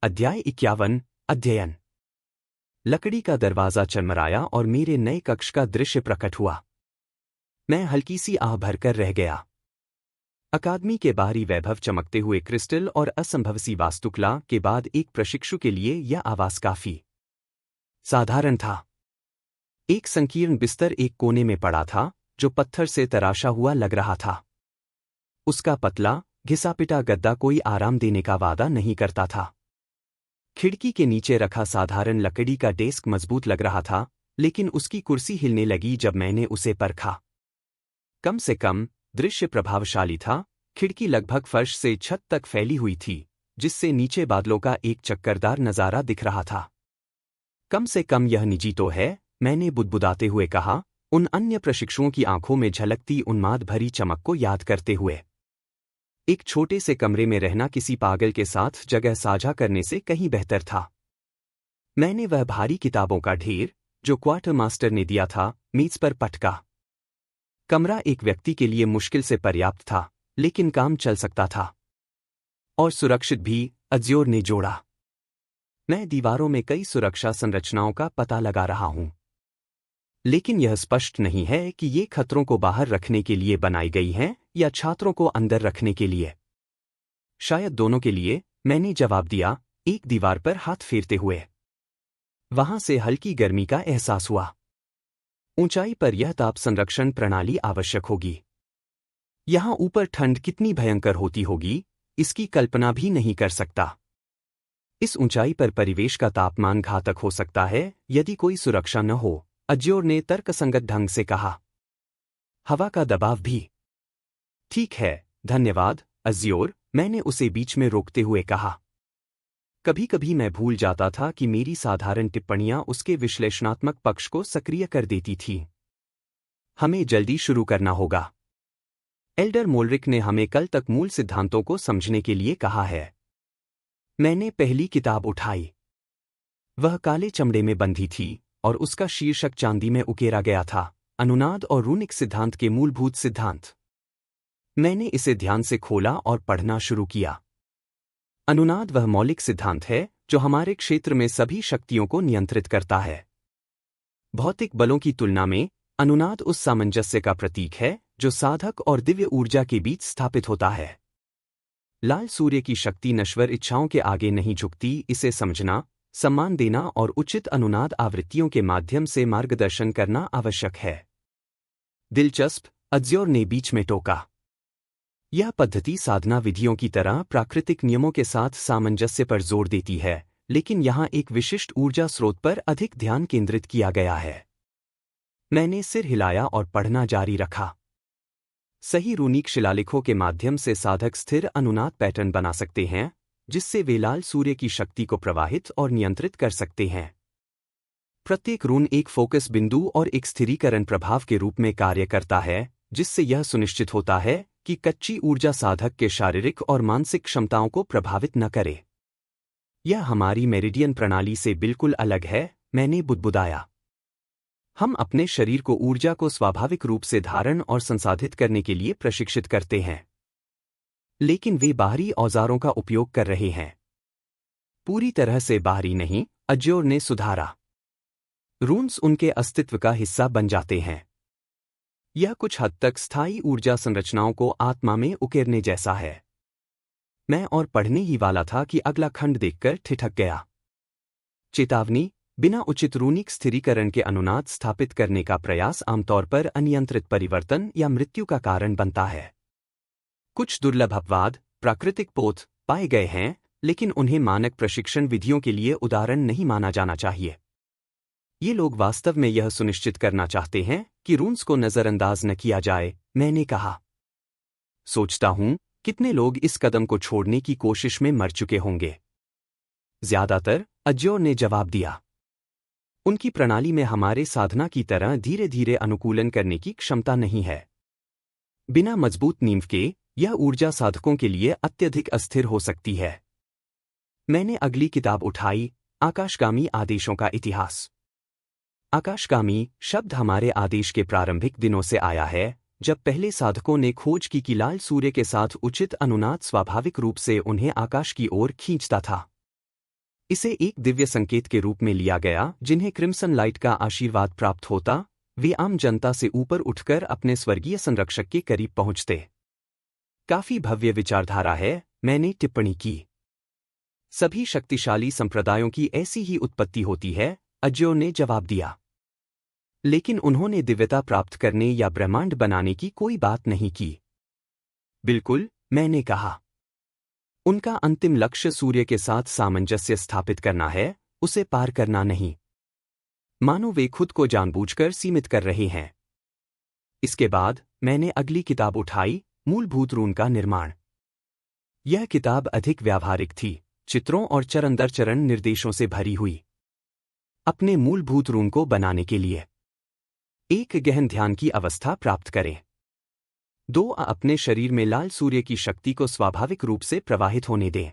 अध्याय 51 अध्ययन। लकड़ी का दरवाजा चरमराया और मेरे नए कक्ष का दृश्य प्रकट हुआ। मैं हल्की सी आह भरकर रह गया। अकादमी के बाहरी वैभव, चमकते हुए क्रिस्टल और असंभव सी वास्तुकला के बाद एक प्रशिक्षु के लिए यह आवास काफी साधारण था। एक संकीर्ण बिस्तर एक कोने में पड़ा था जो पत्थर से तराशा हुआ लग रहा था। उसका पतला घिसा-पिटा गद्दा कोई आराम देने का वादा नहीं करता था। खिड़की के नीचे रखा साधारण लकड़ी का डेस्क मजबूत लग रहा था, लेकिन उसकी कुर्सी हिलने लगी जब मैंने उसे परखा। कम से कम दृश्य प्रभावशाली था। खिड़की लगभग फर्श से छत तक फैली हुई थी, जिससे नीचे बादलों का एक चक्करदार नजारा दिख रहा था। कम से कम यह निजी तो है, मैंने बुदबुदाते हुए कहा, उन अन्य प्रशिक्षुओं की आंखों में झलकती उन्माद भरी चमक को याद करते हुए। एक छोटे से कमरे में रहना किसी पागल के साथ जगह साझा करने से कहीं बेहतर था। मैंने वह भारी किताबों का ढेर जो क्वार्टर मास्टर ने दिया था मेज पर पटका। कमरा एक व्यक्ति के लिए मुश्किल से पर्याप्त था, लेकिन काम चल सकता था और सुरक्षित भी, अज्योर ने जोड़ा। मैं दीवारों में कई सुरक्षा संरचनाओं का पता लगा रहा हूं, लेकिन यह स्पष्ट नहीं है कि ये खतरों को बाहर रखने के लिए बनाई गई हैं या छात्रों को अंदर रखने के लिए। शायद दोनों के लिए, मैंने जवाब दिया, एक दीवार पर हाथ फेरते हुए। वहां से हल्की गर्मी का एहसास हुआ। ऊंचाई पर यह ताप संरक्षण प्रणाली आवश्यक होगी। यहां ऊपर ठंड कितनी भयंकर होती होगी, इसकी कल्पना भी नहीं कर सकता। इस ऊंचाई पर परिवेश का तापमान घातक हो सकता है यदि कोई सुरक्षा न हो, अज्योर ने तर्कसंगत ढंग से कहा। हवा का दबाव भी। ठीक है, धन्यवाद, अज्योर, मैंने उसे बीच में रोकते हुए कहा। कभी कभी मैं भूल जाता था कि मेरी साधारण टिप्पणियां उसके विश्लेषणात्मक पक्ष को सक्रिय कर देती थीं। हमें जल्दी शुरू करना होगा। एल्डर मोल्रिक ने हमें कल तक मूल सिद्धांतों को समझने के लिए कहा है। मैंने पहली किताब उठाई। वह काले चमड़े में बंधी थी और उसका शीर्षक चांदी में उकेरा गया था, अनुनाद और रूनिक सिद्धांत के मूलभूत सिद्धांत। मैंने इसे ध्यान से खोला और पढ़ना शुरू किया। अनुनाद वह मौलिक सिद्धांत है जो हमारे क्षेत्र में सभी शक्तियों को नियंत्रित करता है। भौतिक बलों की तुलना में अनुनाद उस सामंजस्य का प्रतीक है जो साधक और दिव्य ऊर्जा के बीच स्थापित होता है। लाल सूर्य की शक्ति नश्वर इच्छाओं के आगे नहीं झुकती। इसे समझना, सम्मान देना और उचित अनुनाद आवृत्तियों के माध्यम से मार्गदर्शन करना आवश्यक है। दिलचस्प, अज्योर ने बीच में टोका। यह पद्धति साधना विधियों की तरह प्राकृतिक नियमों के साथ सामंजस्य पर जोर देती है, लेकिन यहां एक विशिष्ट ऊर्जा स्रोत पर अधिक ध्यान केंद्रित किया गया है। मैंने सिर हिलाया और पढ़ना जारी रखा। सही रूनिक शिलालेखों के माध्यम से साधक स्थिर अनुनाद पैटर्न बना सकते हैं, जिससे वे लाल सूर्य की शक्ति को प्रवाहित और नियंत्रित कर सकते हैं। प्रत्येक रून एक फोकस बिंदु और एक स्थिरीकरण प्रभाव के रूप में कार्य करता है, जिससे यह सुनिश्चित होता है कि कच्ची ऊर्जा साधक के शारीरिक और मानसिक क्षमताओं को प्रभावित न करे। यह हमारी मेरिडियन प्रणाली से बिल्कुल अलग है, मैंने बुदबुदाया। हम अपने शरीर को ऊर्जा को स्वाभाविक रूप से धारण और संसाधित करने के लिए प्रशिक्षित करते हैं, लेकिन वे बाहरी औजारों का उपयोग कर रहे हैं। पूरी तरह से बाहरी नहीं, अज्योर ने सुधारा। रून्स उनके अस्तित्व का हिस्सा बन जाते हैं। यह कुछ हद तक स्थायी ऊर्जा संरचनाओं को आत्मा में उकेरने जैसा है। मैं और पढ़ने ही वाला था कि अगला खंड देखकर ठिठक गया। चेतावनी, बिना उचित रूनिक स्थिरीकरण के अनुनाद स्थापित करने का प्रयास आमतौर पर अनियंत्रित परिवर्तन या मृत्यु का कारण बनता है। कुछ दुर्लभ अपवाद, प्राकृतिक पोत, पाए गए हैं, लेकिन उन्हें मानक प्रशिक्षण विधियों के लिए उदाहरण नहीं माना जाना चाहिए। ये लोग वास्तव में यह सुनिश्चित करना चाहते हैं कि रून्स को नजरअंदाज न किया जाए, मैंने कहा। सोचता हूं, कितने लोग इस कदम को छोड़ने की कोशिश में मर चुके होंगे। ज्यादातर, अज्योर ने जवाब दिया। उनकी प्रणाली में हमारे साधना की तरह धीरे धीरे अनुकूलन करने की क्षमता नहीं है। बिना मजबूत नींव के, यह ऊर्जा साधकों के लिए अत्यधिक अस्थिर हो सकती है। मैंने अगली किताब उठाई, आकाशगामी आदेशों का इतिहास। आकाशगामी शब्द हमारे आदेश के प्रारंभिक दिनों से आया है, जब पहले साधकों ने खोज की कि लाल सूर्य के साथ उचित अनुनाद स्वाभाविक रूप से उन्हें आकाश की ओर खींचता था। इसे एक दिव्य संकेत के रूप में लिया गया, जिन्हें क्रिम्सन लाइट का आशीर्वाद प्राप्त होता, वे आम जनता से ऊपर उठकर अपने स्वर्गीय संरक्षक के करीब पहुंचते। काफी भव्य विचारधारा है, मैंने टिप्पणी की। सभी शक्तिशाली संप्रदायों की ऐसी ही उत्पत्ति होती है, अज्योर ने जवाब दिया। लेकिन उन्होंने दिव्यता प्राप्त करने या ब्रह्मांड बनाने की कोई बात नहीं की। बिल्कुल, मैंने कहा। उनका अंतिम लक्ष्य सूर्य के साथ सामंजस्य स्थापित करना है, उसे पार करना नहीं। मानो वे खुद को जानबूझकर सीमित कर रहे हैं। इसके बाद मैंने अगली किताब उठाई, मूलभूत रून का निर्माण। यह किताब अधिक व्यावहारिक थी, चित्रों और चरण दर चरण निर्देशों से भरी हुई। अपने मूलभूत रून को बनाने के लिए एक गहन ध्यान की अवस्था प्राप्त करें। 2 अपने शरीर में लाल सूर्य की शक्ति को स्वाभाविक रूप से प्रवाहित होने दें।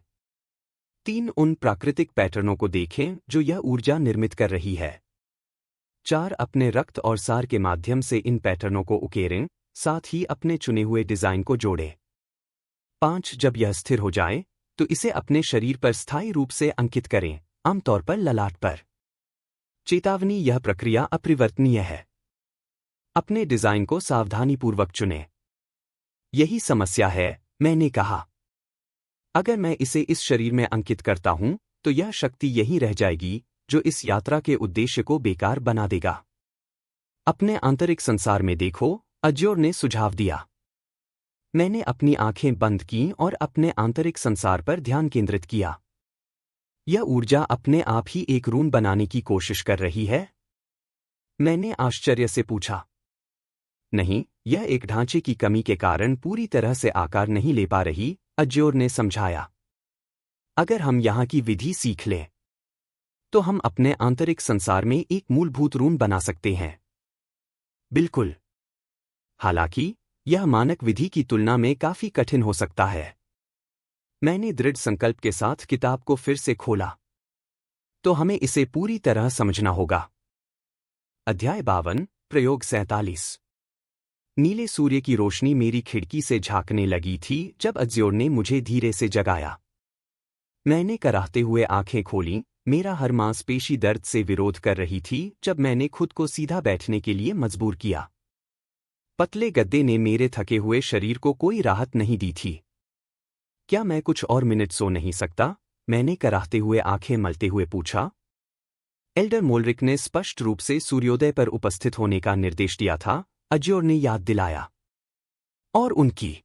3 उन प्राकृतिक पैटर्नों को देखें जो यह ऊर्जा निर्मित कर रही है। 4 अपने रक्त और सार के माध्यम से इन पैटर्नों को उकेरें, साथ ही अपने चुने हुए डिजाइन को जोड़ें। 5 जब यह स्थिर हो जाए तो इसे अपने शरीर पर स्थायी रूप से अंकित करें, आमतौर पर ललाट पर। चेतावनी, यह प्रक्रिया अपरिवर्तनीय है। अपने डिजाइन को सावधानीपूर्वक चुनें। यही समस्या है, मैंने कहा। अगर मैं इसे इस शरीर में अंकित करता हूं तो यह शक्ति यहीं रह जाएगी, जो इस यात्रा के उद्देश्य को बेकार बना देगा। अपने आंतरिक संसार में देखो, अज्योर ने सुझाव दिया। मैंने अपनी आंखें बंद कीं और अपने आंतरिक संसार पर ध्यान केंद्रित किया। यह ऊर्जा अपने आप ही एक रून बनाने की कोशिश कर रही है? मैंने आश्चर्य से पूछा। नहीं, यह एक ढांचे की कमी के कारण पूरी तरह से आकार नहीं ले पा रही, अज्योर ने समझाया। अगर हम यहाँ की विधि सीख लें तो हम अपने आंतरिक संसार में एक मूलभूत रून बना सकते हैं। बिल्कुल। हालांकि यह मानक विधि की तुलना में काफी कठिन हो सकता है। मैंने दृढ़ संकल्प के साथ किताब को फिर से खोला। तो हमें इसे पूरी तरह समझना होगा। अध्याय 52, प्रयोग 47। नीले सूर्य की रोशनी मेरी खिड़की से झांकने लगी थी जब अज्योर ने मुझे धीरे से जगाया। मैंने कराहते हुए आंखें खोलीं, मेरा हर मांसपेशी दर्द से विरोध कर रही थी जब मैंने खुद को सीधा बैठने के लिए मजबूर किया। पतले गद्दे ने मेरे थके हुए शरीर को कोई राहत नहीं दी थी। क्या मैं कुछ और मिनट सो नहीं सकता? मैंने कराहते हुए आंखें मलते हुए पूछा। एल्डर मोल्रिक ने स्पष्ट रूप से सूर्योदय पर उपस्थित होने का निर्देश दिया था, अज्योर ने याद दिलाया। और उनकी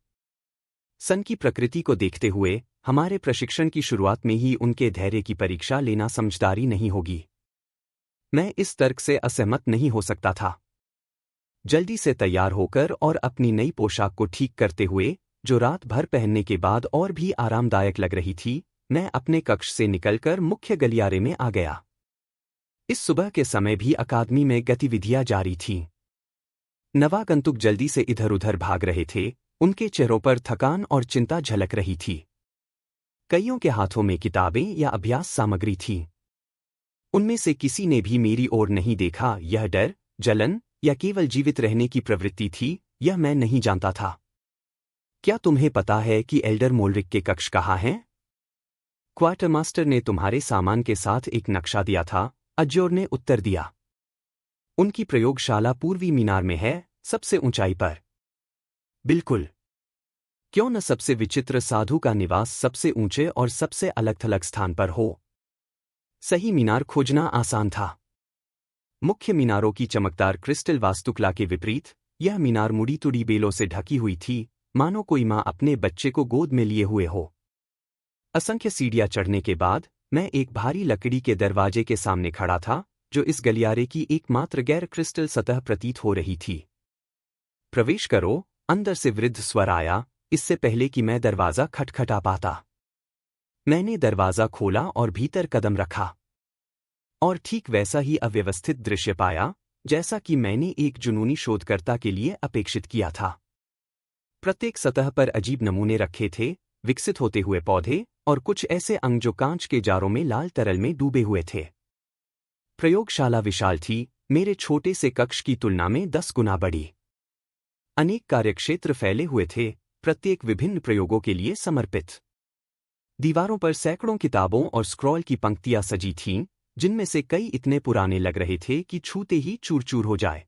सन की प्रकृति को देखते हुए हमारे प्रशिक्षण की शुरुआत में ही उनके धैर्य की परीक्षा लेना समझदारी नहीं होगी। मैं इस तर्क से असहमत नहीं हो सकता था। जल्दी से तैयार होकर और अपनी नई पोशाक को ठीक करते हुए, जो रात भर पहनने के बाद और भी आरामदायक लग रही थी, मैं अपने कक्ष से निकलकर मुख्य गलियारे में आ गया। इस सुबह के समय भी अकादमी में गतिविधियां जारी थीं। नवागंतुक जल्दी से इधर-उधर भाग रहे थे, उनके चेहरों पर थकान और चिंता झलक रही थी। कईयों के हाथों में किताबें या अभ्यास सामग्री थी। उनमें से किसी ने भी मेरी ओर नहीं देखा। यह डर, जलन या केवल जीवित रहने की प्रवृत्ति थी, यह मैं नहीं जानता था। क्या तुम्हें पता है कि एल्डर मोल्रिक के कक्ष कहाँ हैं? क्वार्टरमास्टर ने तुम्हारे सामान के साथ एक नक्शा दिया था, अज्योर ने उत्तर दिया। उनकी प्रयोगशाला पूर्वी मीनार में है, सबसे ऊंचाई पर। बिल्कुल। क्यों न सबसे विचित्र साधु का निवास सबसे ऊंचे और सबसे अलग-थलग स्थान पर हो। सही मीनार खोजना आसान था। मुख्य मीनारों की चमकदार क्रिस्टल वास्तुकला के विपरीत, यह मीनार मुड़ी-तुड़ी बेलों से ढकी हुई थी, मानो कोई माँ अपने बच्चे को गोद में लिए हुए हो। असंख्य सीढ़ियां चढ़ने के बाद मैं एक भारी लकड़ी के दरवाजे के सामने खड़ा था, जो इस गलियारे की एकमात्र गैर क्रिस्टल सतह प्रतीत हो रही थी। प्रवेश करो, अंदर से वृद्ध स्वर आया, इससे पहले कि मैं दरवाजा खटखटा पाता। मैंने दरवाजा खोला और भीतर कदम रखा। और ठीक वैसा ही अव्यवस्थित दृश्य पाया, जैसा कि मैंने एक जुनूनी शोधकर्ता के लिए अपेक्षित किया था। प्रत्येक सतह पर अजीब नमूने रखे थे, विकसित होते हुए पौधे और कुछ ऐसे अंग जो कांच के जारों में लाल तरल में डूबे हुए थे। प्रयोगशाला विशाल थी, मेरे छोटे से कक्ष की तुलना में 10 गुना बड़ी। अनेक कार्यक्षेत्र फैले हुए थे, प्रत्येक विभिन्न प्रयोगों के लिए समर्पित। दीवारों पर सैकड़ों किताबों और स्क्रॉल की पंक्तियां सजी थीं, जिनमें से कई इतने पुराने लग रहे थे कि छूते ही चूर चूर हो जाए।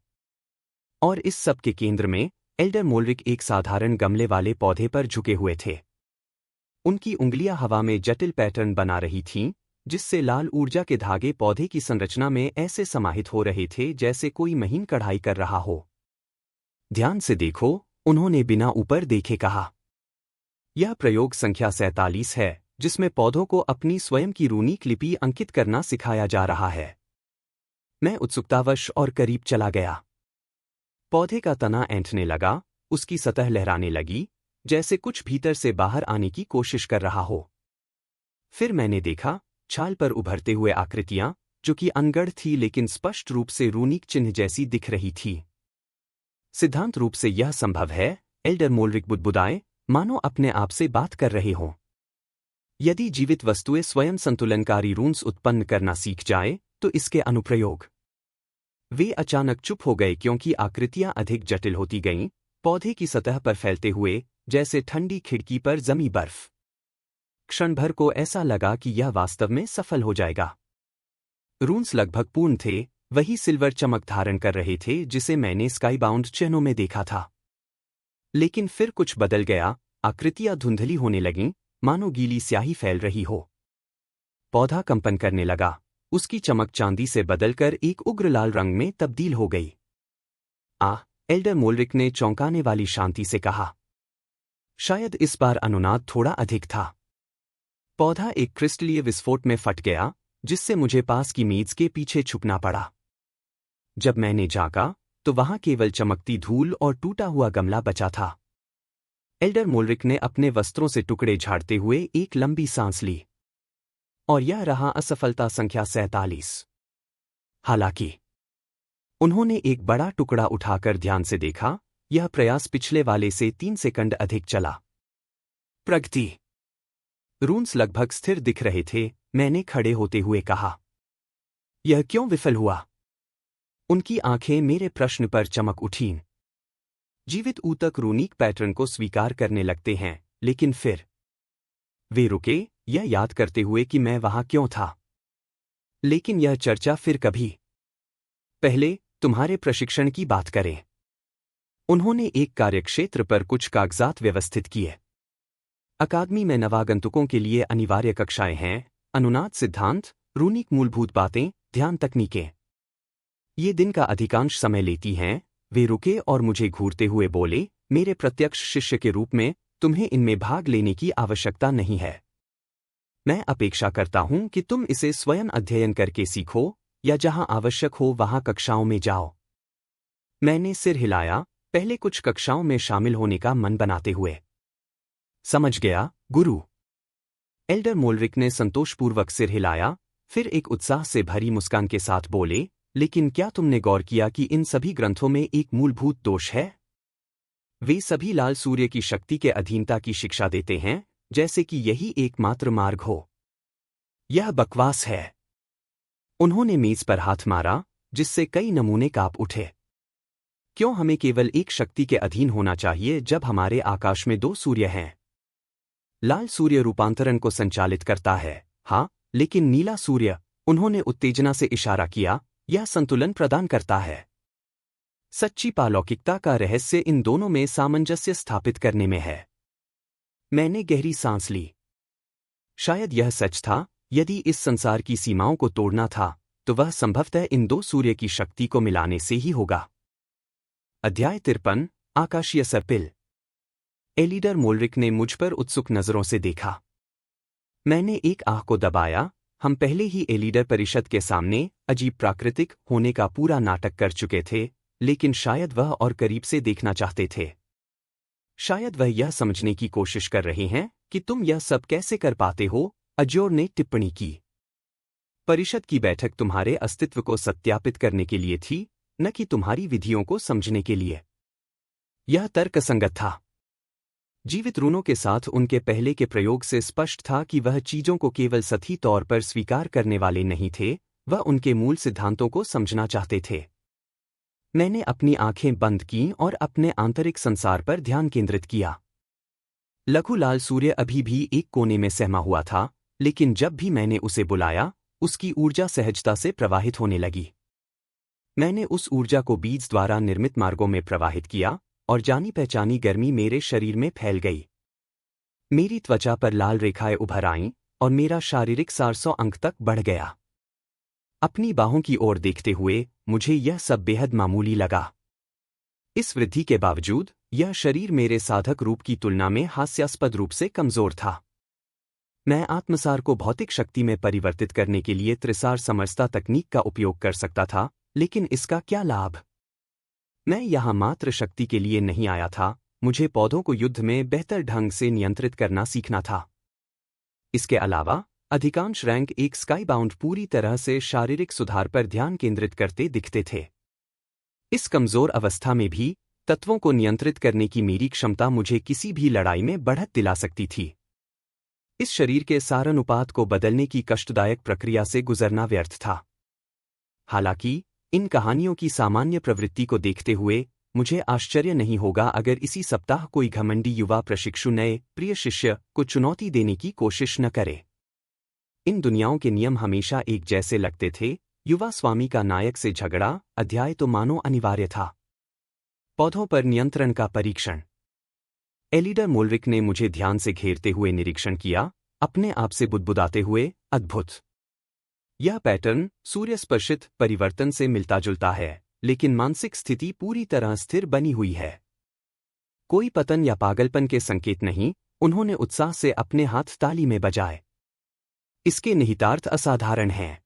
और इस सब के केंद्र में एल्डर मोल्रिक एक साधारण गमले वाले पौधे पर झुके हुए थे। उनकी उंगलियां हवा में जटिल पैटर्न बना रही थीं, जिससे लाल ऊर्जा के धागे पौधे की संरचना में ऐसे समाहित हो रहे थे जैसे कोई महीन कढ़ाई कर रहा हो। ध्यान से देखो, उन्होंने बिना ऊपर देखे कहा। यह प्रयोग संख्या 47 है, जिसमें पौधों को अपनी स्वयं की रूनिक लिपि अंकित करना सिखाया जा रहा है। मैं उत्सुकतावश और करीब चला गया। पौधे का तना ऐंठने लगा, उसकी सतह लहराने लगी, जैसे कुछ भीतर से बाहर आने की कोशिश कर रहा हो। फिर मैंने देखा, छाल पर उभरते हुए आकृतियां, जो कि अनगढ़ थी लेकिन स्पष्ट रूप से रूनिक चिन्ह जैसी दिख रही थी। सिद्धांत रूप से यह संभव है, एल्डर मोल्रिक बुदबुदाए, मानो अपने आप से बात कर रहे हों। यदि जीवित वस्तुएं स्वयं संतुलनकारी रून्स उत्पन्न करना सीख जाए, तो इसके अनुप्रयोग। वे अचानक चुप हो गए क्योंकि आकृतियां अधिक जटिल होती गईं, पौधे की सतह पर फैलते हुए, जैसे ठंडी खिड़की पर जमी बर्फ। क्षण भर को ऐसा लगा कि यह वास्तव में सफल हो जाएगा। रून्स लगभग पूर्ण थे, वही सिल्वर चमक धारण कर रहे थे जिसे मैंने स्काईबाउंड चिन्हों में देखा था। लेकिन फिर कुछ बदल गया, आकृतियां धुंधली होने लगीं, मानो गीली स्याही फैल रही हो। पौधा कंपन करने लगा, उसकी चमक चांदी से बदलकर एक उग्र लाल रंग में तब्दील हो गई। एल्डर मोल्रिक ने चौंकाने वाली शांति से कहा। शायद इस बार अनुनाद थोड़ा अधिक था। पौधा एक क्रिस्टलीय विस्फोट में फट गया, जिससे मुझे पास की मेज के पीछे छुपना पड़ा। जब मैंने झांका, तो वहां केवल चमकती धूल और टूटा हुआ गमला बचा था। एल्डर मोल्रिक ने अपने वस्त्रों से टुकड़े झाड़ते हुए एक लंबी सांस ली। और यह रहा असफलता संख्या 47। हालांकि उन्होंने एक बड़ा टुकड़ा उठाकर ध्यान से देखा, यह प्रयास पिछले वाले से 3 सेकंड अधिक चला। प्रगति। रून्स लगभग स्थिर दिख रहे थे, मैंने खड़े होते हुए कहा। यह क्यों विफल हुआ? उनकी आंखें मेरे प्रश्न पर चमक उठीं। जीवित ऊतक रूनिक पैटर्न को स्वीकार करने लगते हैं, लेकिन फिर वे रुके, यह याद करते हुए कि मैं वहां क्यों था। लेकिन यह चर्चा फिर कभी। पहले तुम्हारे प्रशिक्षण की बात करें। उन्होंने एक कार्यक्षेत्र पर कुछ कागजात व्यवस्थित किए। अकादमी में नवागंतुकों के लिए अनिवार्य कक्षाएं हैं, अनुनाद सिद्धांत, रूनिक मूलभूत बातें, ध्यान तकनीकें। ये दिन का अधिकांश समय लेती हैं। वे रुके और मुझे घूरते हुए बोले, मेरे प्रत्यक्ष शिष्य के रूप में तुम्हें इनमें भाग लेने की आवश्यकता नहीं है। मैं अपेक्षा करता हूं कि तुम इसे स्वयं अध्ययन करके सीखो, या जहां आवश्यक हो वहां कक्षाओं में जाओ। मैंने सिर हिलाया, पहले कुछ कक्षाओं में शामिल होने का मन बनाते हुए। समझ गया, गुरु। एल्डर मोल्रिक ने संतोषपूर्वक सिर हिलाया, फिर एक उत्साह से भरी मुस्कान के साथ बोले, लेकिन क्या तुमने गौर किया कि इन सभी ग्रंथों में एक मूलभूत दोष है? वे सभी लाल सूर्य की शक्ति के अधीनता की शिक्षा देते हैं, जैसे कि यही एकमात्र मार्ग हो। यह बकवास है। उन्होंने मेज पर हाथ मारा, जिससे कई नमूने कांप उठे। क्यों हमें केवल एक शक्ति के अधीन होना चाहिए जब हमारे आकाश में 2 सूर्य हैं? लाल सूर्य रूपांतरण को संचालित करता है, हाँ, लेकिन नीला सूर्य, उन्होंने उत्तेजना से इशारा किया, यह संतुलन प्रदान करता है। सच्ची पालौकिकता का रहस्य इन दोनों में सामंजस्य स्थापित करने में है। मैंने गहरी सांस ली। शायद यह सच था, यदि इस संसार की सीमाओं को तोड़ना था, तो वह संभवतः इन 2 सूर्य की शक्ति को मिलाने से ही होगा। अध्याय 53, आकाशीय सर्पिल। एल्डर मोल्रिक ने मुझ पर उत्सुक नजरों से देखा। मैंने एक आह को दबाया। हम पहले ही एल्डर परिषद के सामने अजीब प्राकृतिक होने का पूरा नाटक कर चुके थे, लेकिन शायद वह और करीब से देखना चाहते थे। शायद वह यह समझने की कोशिश कर रहे हैं कि तुम यह सब कैसे कर पाते हो, अजोर ने टिप्पणी की। परिषद की बैठक तुम्हारे अस्तित्व को सत्यापित करने के लिए थी, न कि तुम्हारी विधियों को समझने के लिए। यह तर्कसंगत था। जीवित रूनों के साथ उनके पहले के प्रयोग से स्पष्ट था कि वह चीजों को केवल सतही तौर पर स्वीकार करने वाले नहीं थे, वह उनके मूल सिद्धांतों को समझना चाहते थे। मैंने अपनी आंखें बंद कीं और अपने आंतरिक संसार पर ध्यान केंद्रित किया। लघु लाल सूर्य अभी भी एक कोने में सहमा हुआ था, लेकिन जब भी मैंने उसे बुलाया, उसकी ऊर्जा सहजता से प्रवाहित होने लगी। मैंने उस ऊर्जा को बीज द्वारा निर्मित मार्गों में प्रवाहित किया और जानी पहचानी गर्मी मेरे शरीर में फैल गई। मेरी त्वचा पर लाल रेखाएं उभर आईं और मेरा शारीरिक 400 अंक तक बढ़ गया। अपनी बाहों की ओर देखते हुए मुझे यह सब बेहद मामूली लगा। इस वृद्धि के बावजूद यह शरीर मेरे साधक रूप की तुलना में हास्यास्पद रूप से कमजोर था। मैं आत्मसार को भौतिक शक्ति में परिवर्तित करने के लिए त्रिसार समरसता तकनीक का उपयोग कर सकता था, लेकिन इसका क्या लाभ? मैं यहाँ मात्र शक्ति के लिए नहीं आया था, मुझे पौधों को युद्ध में बेहतर ढंग से नियंत्रित करना सीखना था। इसके अलावा अधिकांश रैंक एक स्काईबाउंड पूरी तरह से शारीरिक सुधार पर ध्यान केंद्रित करते दिखते थे। इस कमजोर अवस्था में भी तत्वों को नियंत्रित करने की मेरी क्षमता मुझे किसी भी लड़ाई में बढ़त दिला सकती थी। इस शरीर के सारानुपात को बदलने की कष्टदायक प्रक्रिया से गुजरना व्यर्थ था। हालांकि इन कहानियों की सामान्य प्रवृत्ति को देखते हुए मुझे आश्चर्य नहीं होगा अगर इसी सप्ताह कोई घमंडी युवा प्रशिक्षु नए प्रिय शिष्य को चुनौती देने की कोशिश न करे। इन दुनियाओं के नियम हमेशा एक जैसे लगते थे। युवा स्वामी का नायक से झगड़ा अध्याय तो मानो अनिवार्य था। पौधों पर नियंत्रण का परीक्षण। एलिडर मोल्रिक ने मुझे ध्यान से घेरते हुए निरीक्षण किया, अपने आप से बुदबुदाते हुए, अद्भुत। यह पैटर्न सूर्य स्पर्शित परिवर्तन से मिलता जुलता है, लेकिन मानसिक स्थिति पूरी तरह स्थिर बनी हुई है। कोई पतन या पागलपन के संकेत नहीं। उन्होंने उत्साह से अपने हाथ ताली में बजाए। इसके निहितार्थ असाधारण हैं।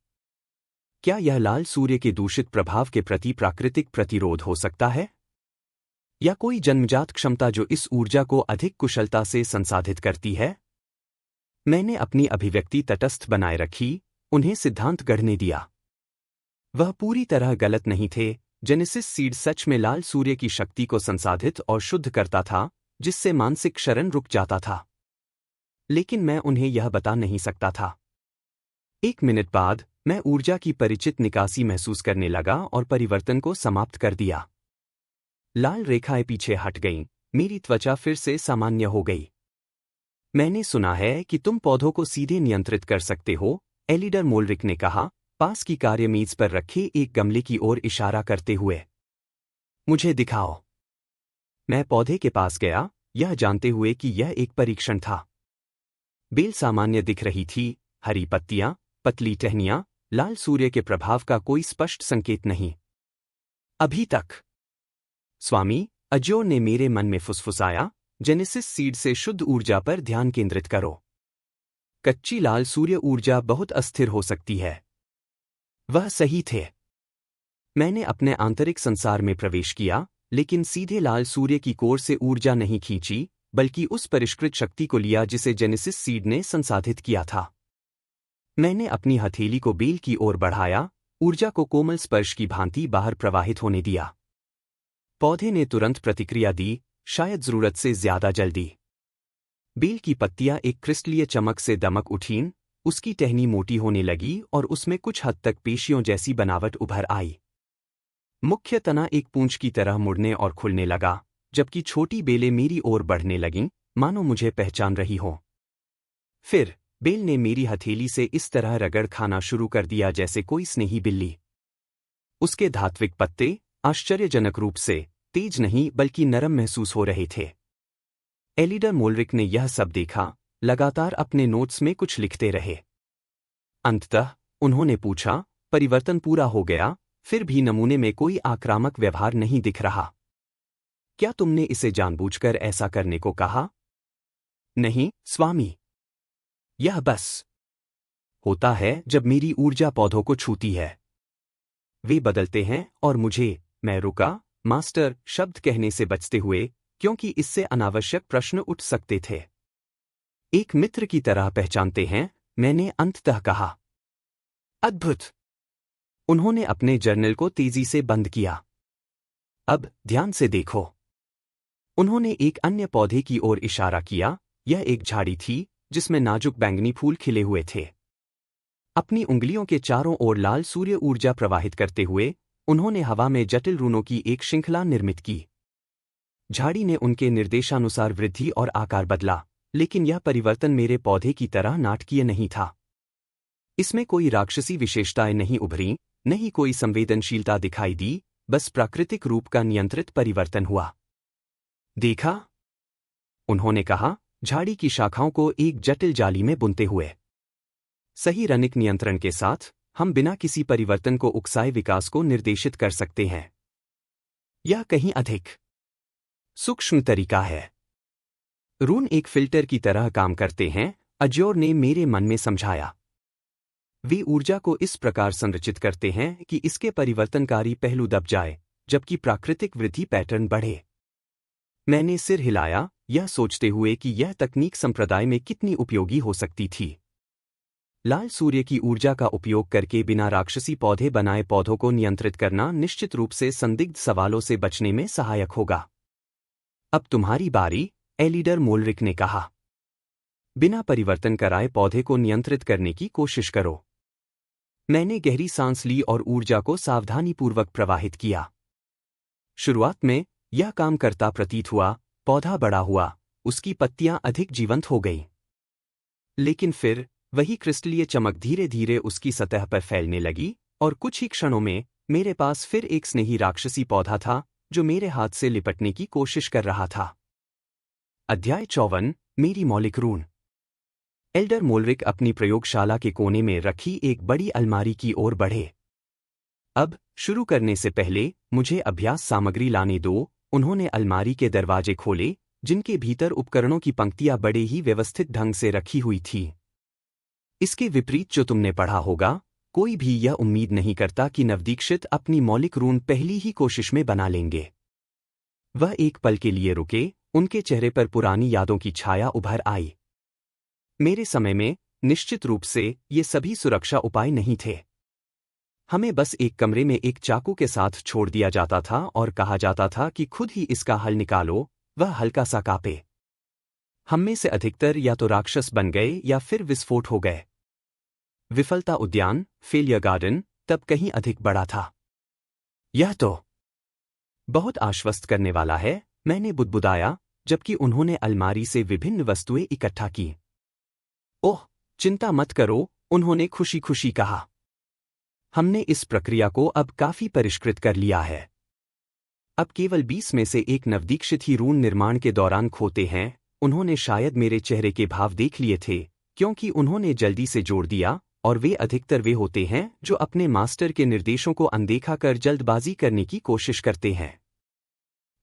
क्या यह लाल सूर्य के दूषित प्रभाव के प्रति प्राकृतिक प्रतिरोध हो सकता है, या कोई जन्मजात क्षमता जो इस ऊर्जा को अधिक कुशलता से संसाधित करती है? मैंने अपनी अभिव्यक्ति तटस्थ बनाए रखी, उन्हें सिद्धांत गढ़ने दिया। वह पूरी तरह गलत नहीं थे। जेनेसिस सीड सच में लाल सूर्य की शक्ति को संसाधित और शुद्ध करता था, जिससे मानसिक क्षरण रुक जाता था। लेकिन मैं उन्हें यह बता नहीं सकता था। 1 मिनट बाद मैं ऊर्जा की परिचित निकासी महसूस करने लगा और परिवर्तन को समाप्त कर दिया। लाल रेखाएं पीछे हट गईं, मेरी त्वचा फिर से सामान्य हो गई। मैंने सुना है कि तुम पौधों को सीधे नियंत्रित कर सकते हो, एलिडर मोल्रिक ने कहा, पास की कार्यमेज पर रखे एक गमले की ओर इशारा करते हुए। मुझे दिखाओ। मैं पौधे के पास गया, यह जानते हुए कि यह एक परीक्षण था। बेल सामान्य दिख रही थी, हरी पत्तियां, पतली टहनियां, लाल सूर्य के प्रभाव का कोई स्पष्ट संकेत नहीं। अभी तक। स्वामी अज्योर ने मेरे मन में फुसफुसाया, जेनेसिस सीड से शुद्ध ऊर्जा पर ध्यान केंद्रित करो। कच्ची लाल सूर्य ऊर्जा बहुत अस्थिर हो सकती है। वह सही थे। मैंने अपने आंतरिक संसार में प्रवेश किया, लेकिन सीधे लाल सूर्य की कोर से ऊर्जा नहीं खींची, बल्कि उस परिष्कृत शक्ति को लिया जिसे जेनेसिस सीड ने संसाधित किया था। मैंने अपनी हथेली को बेल की ओर बढ़ाया, ऊर्जा को कोमल स्पर्श की भांति बाहर प्रवाहित होने दिया। पौधे ने तुरंत प्रतिक्रिया दी, शायद जरूरत से ज्यादा जल्दी। बेल की पत्तियां एक क्रिस्टलीय चमक से दमक उठीं, उसकी टहनी मोटी होने लगी और उसमें कुछ हद तक पेशियों जैसी बनावट उभर आई। मुख्य तना एक पूंछ की तरह मुड़ने और खुलने लगा, जबकि छोटी बेलें मेरी ओर बढ़ने लगीं, मानो मुझे पहचान रही हों। फिर बेल ने मेरी हथेली से इस तरह रगड़ खाना शुरू कर दिया जैसे कोई स्नेही बिल्ली। उसके धात्विक पत्ते आश्चर्यजनक रूप से तेज नहीं बल्कि नरम महसूस हो रहे थे। एलिडर मोल्रिक ने यह सब देखा, लगातार अपने नोट्स में कुछ लिखते रहे। अंततः उन्होंने पूछा, परिवर्तन पूरा हो गया, फिर भी नमूने में कोई आक्रामक व्यवहार नहीं दिख रहा। क्या तुमने इसे जानबूझकर ऐसा करने को कहा? नहीं, स्वामी। यह बस होता है जब मेरी ऊर्जा पौधों को छूती है। वे बदलते हैं और मैं रुका, मास्टर शब्द कहने से बचते हुए, क्योंकि इससे अनावश्यक प्रश्न उठ सकते थे। एक मित्र की तरह पहचानते हैं, मैंने अंततः कहा। अद्भुत। उन्होंने अपने जर्नल को तेजी से बंद किया। अब ध्यान से देखो। उन्होंने एक अन्य पौधे की ओर इशारा किया, यह एक झाड़ी थी जिसमें नाजुक बैंगनी फूल खिले हुए थे। अपनी उंगलियों के चारों ओर लाल सूर्य ऊर्जा प्रवाहित करते हुए उन्होंने हवा में जटिल रूनों की एक श्रृंखला निर्मित की। झाड़ी ने उनके निर्देशानुसार वृद्धि और आकार बदला, लेकिन यह परिवर्तन मेरे पौधे की तरह नाटकीय नहीं था। इसमें कोई राक्षसी विशेषताएं नहीं उभरी, न ही कोई संवेदनशीलता दिखाई दी, बस प्राकृतिक रूप का नियंत्रित परिवर्तन हुआ। देखा? उन्होंने कहा, झाड़ी की शाखाओं को एक जटिल जाली में बुनते हुए। सही रनिक नियंत्रण के साथ हम बिना किसी परिवर्तन को उकसाए विकास को निर्देशित कर सकते हैं। यह कहीं अधिक सूक्ष्म तरीका है। रून एक फिल्टर की तरह काम करते हैं, अज्योर ने मेरे मन में समझाया। वे ऊर्जा को इस प्रकार संरचित करते हैं कि इसके परिवर्तनकारी पहलू दब जाए, जबकि प्राकृतिक वृद्धि पैटर्न बढ़े। मैंने सिर हिलाया, यह सोचते हुए कि यह तकनीक संप्रदाय में कितनी उपयोगी हो सकती थी। लाल सूर्य की ऊर्जा का उपयोग करके बिना राक्षसी पौधे बनाए पौधों को नियंत्रित करना निश्चित रूप से संदिग्ध सवालों से बचने में सहायक होगा। अब तुम्हारी बारी, एलिडर मोलरिक ने कहा। बिना परिवर्तन कराए पौधे को नियंत्रित करने की कोशिश करो। मैंने गहरी सांस ली और ऊर्जा को सावधानीपूर्वक प्रवाहित किया। शुरुआत में यह काम करता प्रतीत हुआ, पौधा बड़ा हुआ, उसकी पत्तियां अधिक जीवंत हो गईं। लेकिन फिर वही क्रिस्टलीय चमक धीरे धीरे उसकी सतह पर फैलने लगी, और कुछ ही क्षणों में मेरे पास फिर एक स्नेही राक्षसी पौधा था जो मेरे हाथ से लिपटने की कोशिश कर रहा था। अध्याय 54, मेरी मौलिक रून। एल्डर मोलरिक अपनी प्रयोगशाला के कोने में रखी एक बड़ी अलमारी की ओर बढ़े। अब शुरू करने से पहले मुझे अभ्यास सामग्री लाने दो। उन्होंने अलमारी के दरवाजे खोले, जिनके भीतर उपकरणों की पंक्तियां बड़े ही व्यवस्थित ढंग से रखी हुई थी। इसके विपरीत जो तुमने पढ़ा होगा, कोई भी यह उम्मीद नहीं करता कि नवदीक्षित अपनी मौलिक रून पहली ही कोशिश में बना लेंगे। वह एक पल के लिए रुके, उनके चेहरे पर पुरानी यादों की छाया उभर आई। मेरे समय में निश्चित रूप से ये सभी सुरक्षा उपाय नहीं थे। हमें बस एक कमरे में एक चाकू के साथ छोड़ दिया जाता था और कहा जाता था कि खुद ही इसका हल निकालो। वह हल्का सा कांपे। हम में से अधिकतर या तो राक्षस बन गए या फिर विस्फोट हो गए। विफलता उद्यान, फेलियर गार्डन, तब कहीं अधिक बड़ा था। यह तो बहुत आश्वस्त करने वाला है, मैंने बुदबुदाया, जबकि उन्होंने अलमारी से विभिन्न वस्तुएं इकट्ठा की। ओह, चिंता मत करो, उन्होंने खुशी खुशी कहा। हमने इस प्रक्रिया को अब काफी परिष्कृत कर लिया है। अब केवल 20 में से एक नवदीक्षित ही रून निर्माण के दौरान खोते हैं। उन्होंने शायद मेरे चेहरे के भाव देख लिए थे, क्योंकि उन्होंने जल्दी से जोड़ दिया, और वे अधिकतर वे होते हैं जो अपने मास्टर के निर्देशों को अनदेखा कर जल्दबाजी करने की कोशिश करते हैं।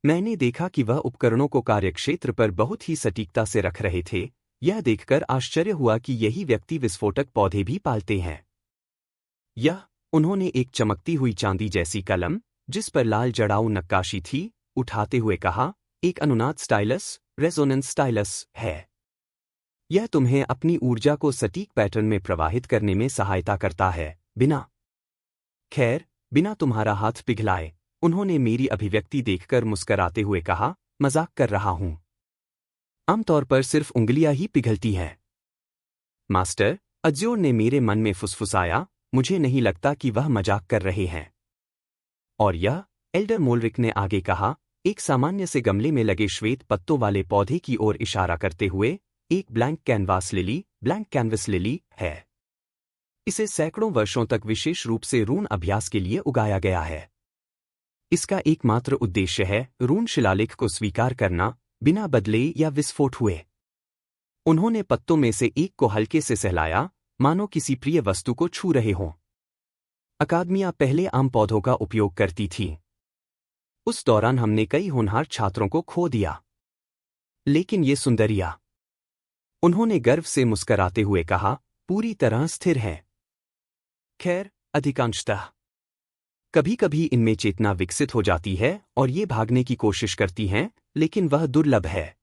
मैंने देखा कि वह उपकरणों को कार्यक्षेत्र पर बहुत ही सटीकता से रख रहे थे। यह देखकर आश्चर्य हुआ कि यही व्यक्ति विस्फोटक पौधे भी पालते हैं। यह, उन्होंने एक चमकती हुई चांदी जैसी कलम, जिस पर लाल जड़ाऊ नक्काशी थी, उठाते हुए कहा, एक अनुनाद स्टाइलस, रेजोनेंस स्टाइलस है। यह तुम्हें अपनी ऊर्जा को सटीक पैटर्न में प्रवाहित करने में सहायता करता है, बिना तुम्हारा हाथ पिघलाए। उन्होंने मेरी अभिव्यक्ति देखकर मुस्कराते हुए कहा, मजाक कर रहा हूं। आमतौर पर सिर्फ उंगलियां ही पिघलती हैं। मास्टर, अज्योर ने मेरे मन में फुसफुसाया, मुझे नहीं लगता कि वह मजाक कर रहे हैं। और यह, एल्डर मोलरिक ने आगे कहा, एक सामान्य से गमले में लगे श्वेत पत्तों वाले पौधे की ओर इशारा करते हुए, एक ब्लैंक कैनवास लिली है। इसे सैकड़ों वर्षों तक विशेष रूप से रून अभ्यास के लिए उगाया गया है। इसका एकमात्र उद्देश्य है रून शिलालेख को स्वीकार करना, बिना बदले या विस्फोट हुए। उन्होंने पत्तों में से एक को हल्के से सहलाया, मानो किसी प्रिय वस्तु को छू रहे हों। अकादमियां पहले आम पौधों का उपयोग करती थी। उस दौरान हमने कई होनहार छात्रों को खो दिया। लेकिन ये सुंदरिया, उन्होंने गर्व से मुस्कराते हुए कहा, पूरी तरह स्थिर है। खैर, अधिकांशतः। कभी कभी इनमें चेतना विकसित हो जाती है और ये भागने की कोशिश करती हैं, लेकिन वह दुर्लभ है।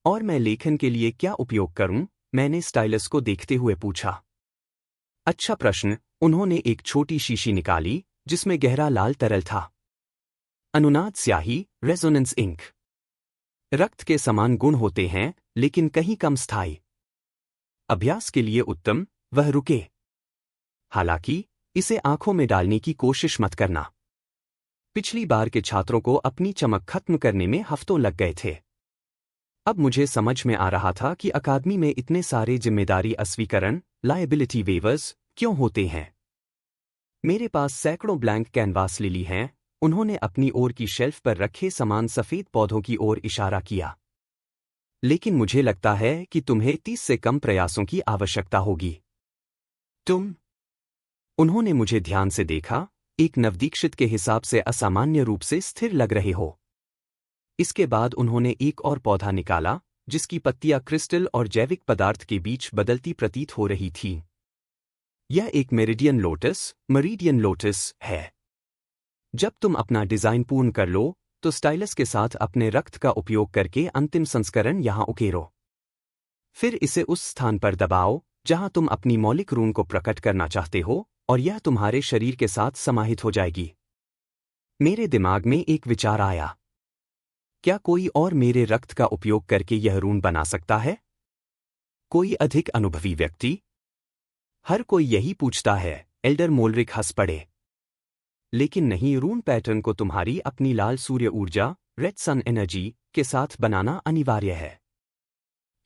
और मैं लेखन के लिए क्या उपयोग करूं? मैंने स्टाइलस को देखते हुए पूछा। अच्छा प्रश्न। उन्होंने एक छोटी शीशी निकाली, जिसमें गहरा लाल तरल था। अनुनाद स्याही, रेजोनेंस इंक। रक्त के समान गुण होते हैं, लेकिन कहीं कम स्थायी। अभ्यास के लिए उत्तम। वह रुके। हालांकि इसे आंखों में डालने की कोशिश मत करना। पिछली बार के छात्रों को अपनी चमक खत्म करने में हफ्तों लग गए थे। अब मुझे समझ में आ रहा था कि अकादमी में इतने सारे जिम्मेदारी अस्वीकरण लायबिलिटी वेवर्स क्यों होते हैं। मेरे पास सैकड़ों ब्लैंक कैनवास लिली हैं। उन्होंने अपनी ओर की शेल्फ पर रखे समान सफ़ेद पौधों की ओर इशारा किया। लेकिन मुझे लगता है कि तुम्हें 30 से कम प्रयासों की आवश्यकता होगी। तुम? उन्होंने मुझे ध्यान से देखा, एक नवदीक्षित के हिसाब से असामान्य रूप से स्थिर लग रहे हो। इसके बाद उन्होंने एक और पौधा निकाला, जिसकी पत्तियां क्रिस्टल और जैविक पदार्थ के बीच बदलती प्रतीत हो रही थीं। यह एक मरीडियन लोटस है। जब तुम अपना डिजाइन पूर्ण कर लो, तो स्टाइलस के साथ अपने रक्त का उपयोग करके अंतिम संस्करण यहां उकेरो। फिर इसे उस स्थान पर दबाओ जहां तुम अपनी मौलिक रून को प्रकट करना चाहते हो, और यह तुम्हारे शरीर के साथ समाहित हो जाएगी। मेरे दिमाग में एक विचार आया। क्या कोई और मेरे रक्त का उपयोग करके यह रून बना सकता है? कोई अधिक अनुभवी व्यक्ति? हर कोई यही पूछता है। एल्डर मोलरिक हंस पड़े। लेकिन नहीं, रून पैटर्न को तुम्हारी अपनी लाल सूर्य ऊर्जा, रेड सन एनर्जी, के साथ बनाना अनिवार्य है।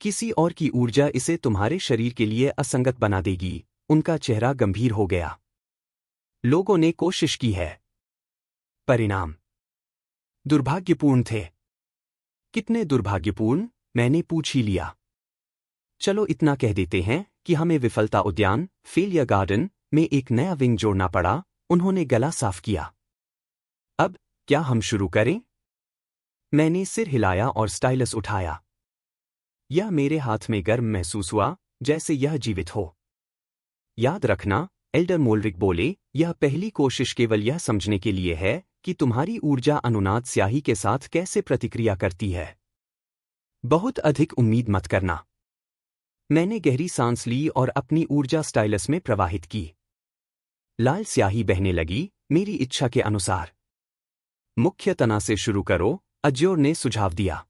किसी और की ऊर्जा इसे तुम्हारे शरीर के लिए असंगत बना देगी। उनका चेहरा गंभीर हो गया। लोगों ने कोशिश की है। परिणाम दुर्भाग्यपूर्ण थे। कितने दुर्भाग्यपूर्ण? मैंने पूछ ही लिया। चलो इतना कह देते हैं कि हमें विफलता उद्यान, फेलियर गार्डन, में एक नया विंग जोड़ना पड़ा। उन्होंने गला साफ किया। अब क्या हम शुरू करें? मैंने सिर हिलाया और स्टाइलस उठाया। यह मेरे हाथ में गर्म महसूस हुआ, जैसे यह जीवित हो। याद रखना, एल्डर मोलरिक बोले, यह पहली कोशिश केवल यह समझने के लिए है कि तुम्हारी ऊर्जा अनुनाद स्याही के साथ कैसे प्रतिक्रिया करती है। बहुत अधिक उम्मीद मत करना। मैंने गहरी सांस ली और अपनी ऊर्जा स्टाइलस में प्रवाहित की। लाल स्याही बहने लगी, मेरी इच्छा के अनुसार। मुख्य तना से शुरू करो, अज्योर ने सुझाव दिया।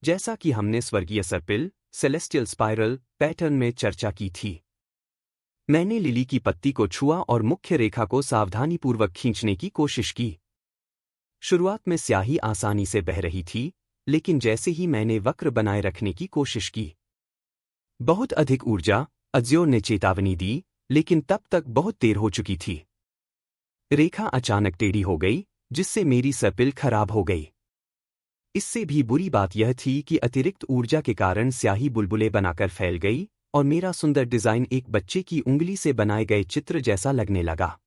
जैसा कि हमने स्वर्गीय सर्पिल, सेलेस्टियल स्पाइरल पैटर्न में चर्चा की थी। मैंने लिली की पत्ती को छुआ और मुख्य रेखा को सावधानीपूर्वक खींचने की कोशिश की। शुरुआत में स्याही आसानी से बह रही थी, लेकिन जैसे ही मैंने वक्र बनाए रखने की कोशिश की, बहुत अधिक ऊर्जा, अज्योर ने चेतावनी दी, लेकिन तब तक बहुत देर हो चुकी थी। रेखा अचानक टेढ़ी हो गई, जिससे मेरी सर्पिल खराब हो गई। इससे भी बुरी बात यह थी कि अतिरिक्त ऊर्जा के कारण स्याही बुलबुले बनाकर फैल गई और मेरा सुंदर डिजाइन एक बच्चे की उंगली से बनाए गए चित्र जैसा लगने लगा।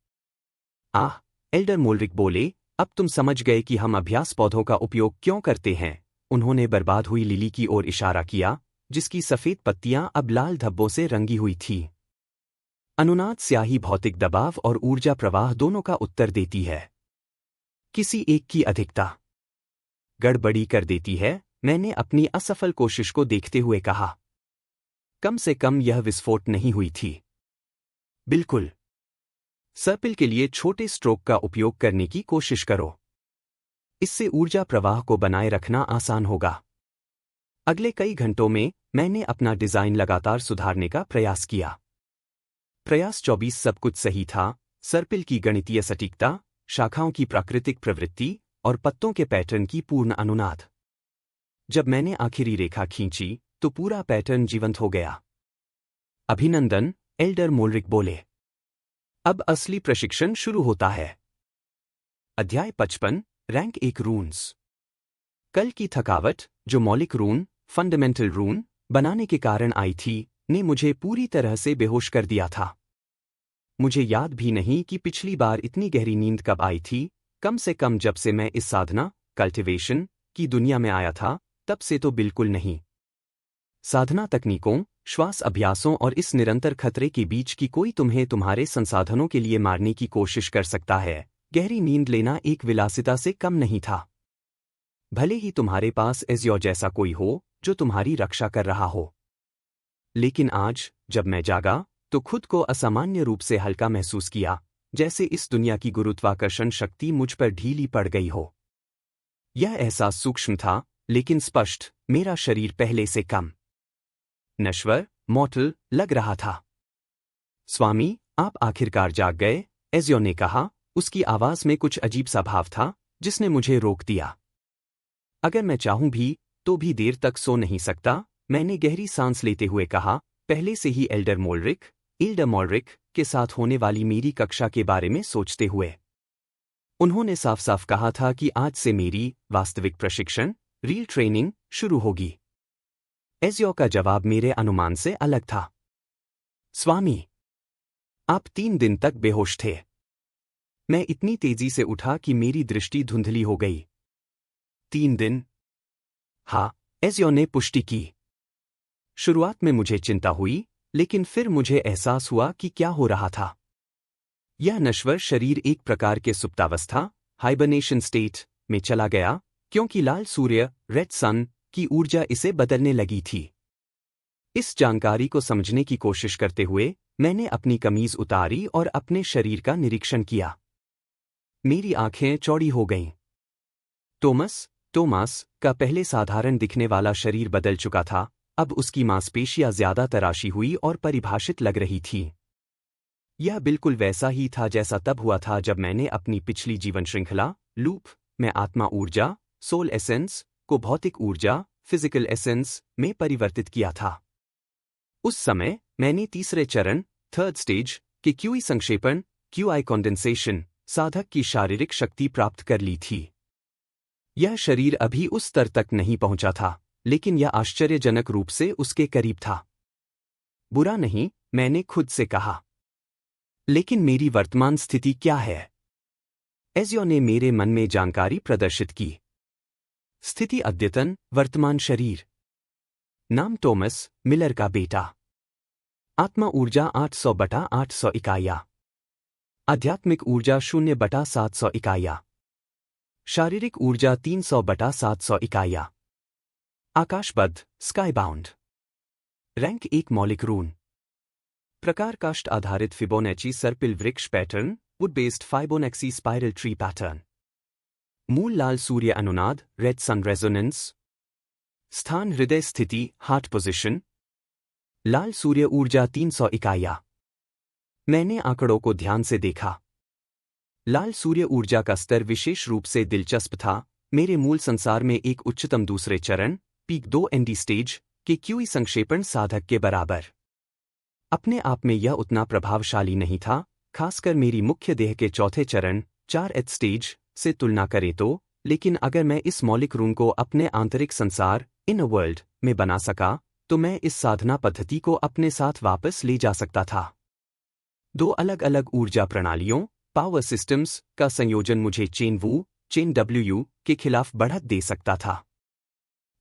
आह! एल्डर मोलरिक बोले, अब तुम समझ गए कि हम अभ्यास पौधों का उपयोग क्यों करते हैं। उन्होंने बर्बाद हुई लिली की ओर इशारा किया, जिसकी सफेद पत्तियां अब लाल धब्बों से रंगी हुई थीं। अनुनाद स्याही भौतिक दबाव और ऊर्जा प्रवाह दोनों का उत्तर देती है। किसी एक की अधिकता गड़बड़ी कर देती है। मैंने अपनी असफल कोशिश को देखते हुए कहा। कम से कम यह विस्फोट नहीं हुई थी। बिल्कुल। सर्पिल के लिए छोटे स्ट्रोक का उपयोग करने की कोशिश करो। इससे ऊर्जा प्रवाह को बनाए रखना आसान होगा। अगले कई घंटों में मैंने अपना डिजाइन लगातार सुधारने का प्रयास किया। प्रयास 24 सब कुछ सही था। सर्पिल की गणितीय सटीकता, शाखाओं की प्राकृतिक प्रवृत्ति और पत्तों के पैटर्न की पूर्ण अनुनाद। जब मैंने आखिरी रेखा खींची, तो पूरा पैटर्न जीवंत हो गया। अभिनंदन, एल्डर मोलरिक बोले। अब असली प्रशिक्षण शुरू होता है। अध्याय 55, रैंक 1 रून्स। कल की थकावट, जो मौलिक रून, फंडामेंटल रून, बनाने के कारण आई थी, ने मुझे पूरी तरह से बेहोश कर दिया था। मुझे याद भी नहीं कि पिछली बार इतनी गहरी नींद कब आई थी, कम से कम जब से मैं इस साधना, कल्टिवेशन, की दुनिया में आया था, तब से तो बिल्कुल नहीं। साधना तकनीकों, श्वास अभ्यासों और इस निरंतर खतरे के बीच कि कोई तुम्हें तुम्हारे संसाधनों के लिए मारने की कोशिश कर सकता है, गहरी नींद लेना एक विलासिता से कम नहीं था। भले ही तुम्हारे पास एज़्योर जैसा कोई हो, जो तुम्हारी रक्षा कर रहा हो। लेकिन आज, जब मैं जागा, तो खुद को असामान्य रूप से हल्का महसूस किया, जैसे इस दुनिया की गुरुत्वाकर्षण शक्ति मुझ पर ढीली पड़ गई हो। यह एहसास सूक्ष्म था, लेकिन स्पष्ट। मेरा शरीर पहले से कम नश्वर, मॉर्टल लग रहा था। स्वामी, आप आखिरकार जाग गए, एज़्योर ने कहा। उसकी आवाज में कुछ अजीब सा भाव था, जिसने मुझे रोक दिया। अगर मैं चाहूं भी, तो भी देर तक सो नहीं सकता, मैंने गहरी सांस लेते हुए कहा। पहले से ही एल्डर मोल्रिक के साथ होने वाली मेरी कक्षा के बारे में सोचते हुए उन्होंने साफ साफ कहा था कि आज से मेरी वास्तविक प्रशिक्षण, रियल ट्रेनिंग, शुरू होगी। एजियो का जवाब मेरे अनुमान से अलग था। स्वामी, आप 3 दिन तक बेहोश थे। मैं इतनी तेजी से उठा कि मेरी दृष्टि धुंधली हो गई। 3 दिन? हाँ, एजियो ने पुष्टि की। शुरुआत में मुझे चिंता हुई, लेकिन फिर मुझे एहसास हुआ कि क्या हो रहा था। यह नश्वर शरीर एक प्रकार के सुप्तावस्था, हाइबरनेशन स्टेट, में चला गया, क्योंकि लाल सूर्य, रेड सन, की ऊर्जा इसे बदलने लगी थी। इस जानकारी को समझने की कोशिश करते हुए मैंने अपनी कमीज उतारी और अपने शरीर का निरीक्षण किया। मेरी आंखें चौड़ी हो गईं। टोमास का पहले साधारण दिखने वाला शरीर बदल चुका था, अब उसकी मांसपेशियां ज्यादा तराशी हुई और परिभाषित लग रही थीं। यह बिल्कुल वैसा ही था जैसा तब हुआ था जब मैंने अपनी पिछली जीवन श्रृंखला, लूप, में आत्मा ऊर्जा, सोल एसेंस, को भौतिक ऊर्जा, फिजिकल एसेंस, में परिवर्तित किया था। उस समय मैंने तीसरे चरण, थर्ड स्टेज, के क्यूई संक्षेपण, क्यूआई कंडेंसेशन, साधक की शारीरिक शक्ति प्राप्त कर ली थी। यह शरीर अभी उस स्तर तक नहीं पहुंचा था, लेकिन यह आश्चर्यजनक रूप से उसके करीब था। बुरा नहीं, मैंने खुद से कहा। लेकिन मेरी वर्तमान स्थिति क्या है? एजियो ने मेरे मन में जानकारी प्रदर्शित की। स्थिति अद्यतन, वर्तमान शरीर। नाम टॉमस मिलर का बेटा। आत्मा ऊर्जा 800/800 इकाइयां। आध्यात्मिक ऊर्जा 0/700 इकाइयां। शारीरिक ऊर्जा 300/700 इकाइयां। आकाशबद्ध, स्काईबाउंड। रैंक 1 मौलिक रून। प्रकार काष्ठ आधारित फिबोनाची सर्पिल वृक्ष pattern, wood based Fibonacci spiral tree pattern. मूल लाल सूर्य अनुनाद, रेड सन रेजोनेंस। स्थान हृदय स्थिति, हार्ट पोजिशन। लाल सूर्य ऊर्जा 300 इकाइयां। मैंने आंकड़ों को ध्यान से देखा। लाल सूर्य ऊर्जा का स्तर विशेष रूप से दिलचस्प था, मेरे मूल संसार में एक उच्चतम दूसरे चरण, पीक 2 एनडी स्टेज, के क्यूई संक्षेपण साधक के बराबर। अपने आप में यह उतना प्रभावशाली नहीं था, खासकर मेरी मुख्य देह के चौथे चरण, 4 स्टेज, से तुलना करें तो, लेकिन अगर मैं इस मौलिक रून को अपने आंतरिक संसार, इनर वर्ल्ड, में बना सका, तो मैं इस साधना पद्धति को अपने साथ वापस ले जा सकता था। 2 अलग अलग ऊर्जा प्रणालियों, पावर सिस्टम्स, का संयोजन मुझे चेन डब्ल्यू के खिलाफ बढ़त दे सकता था।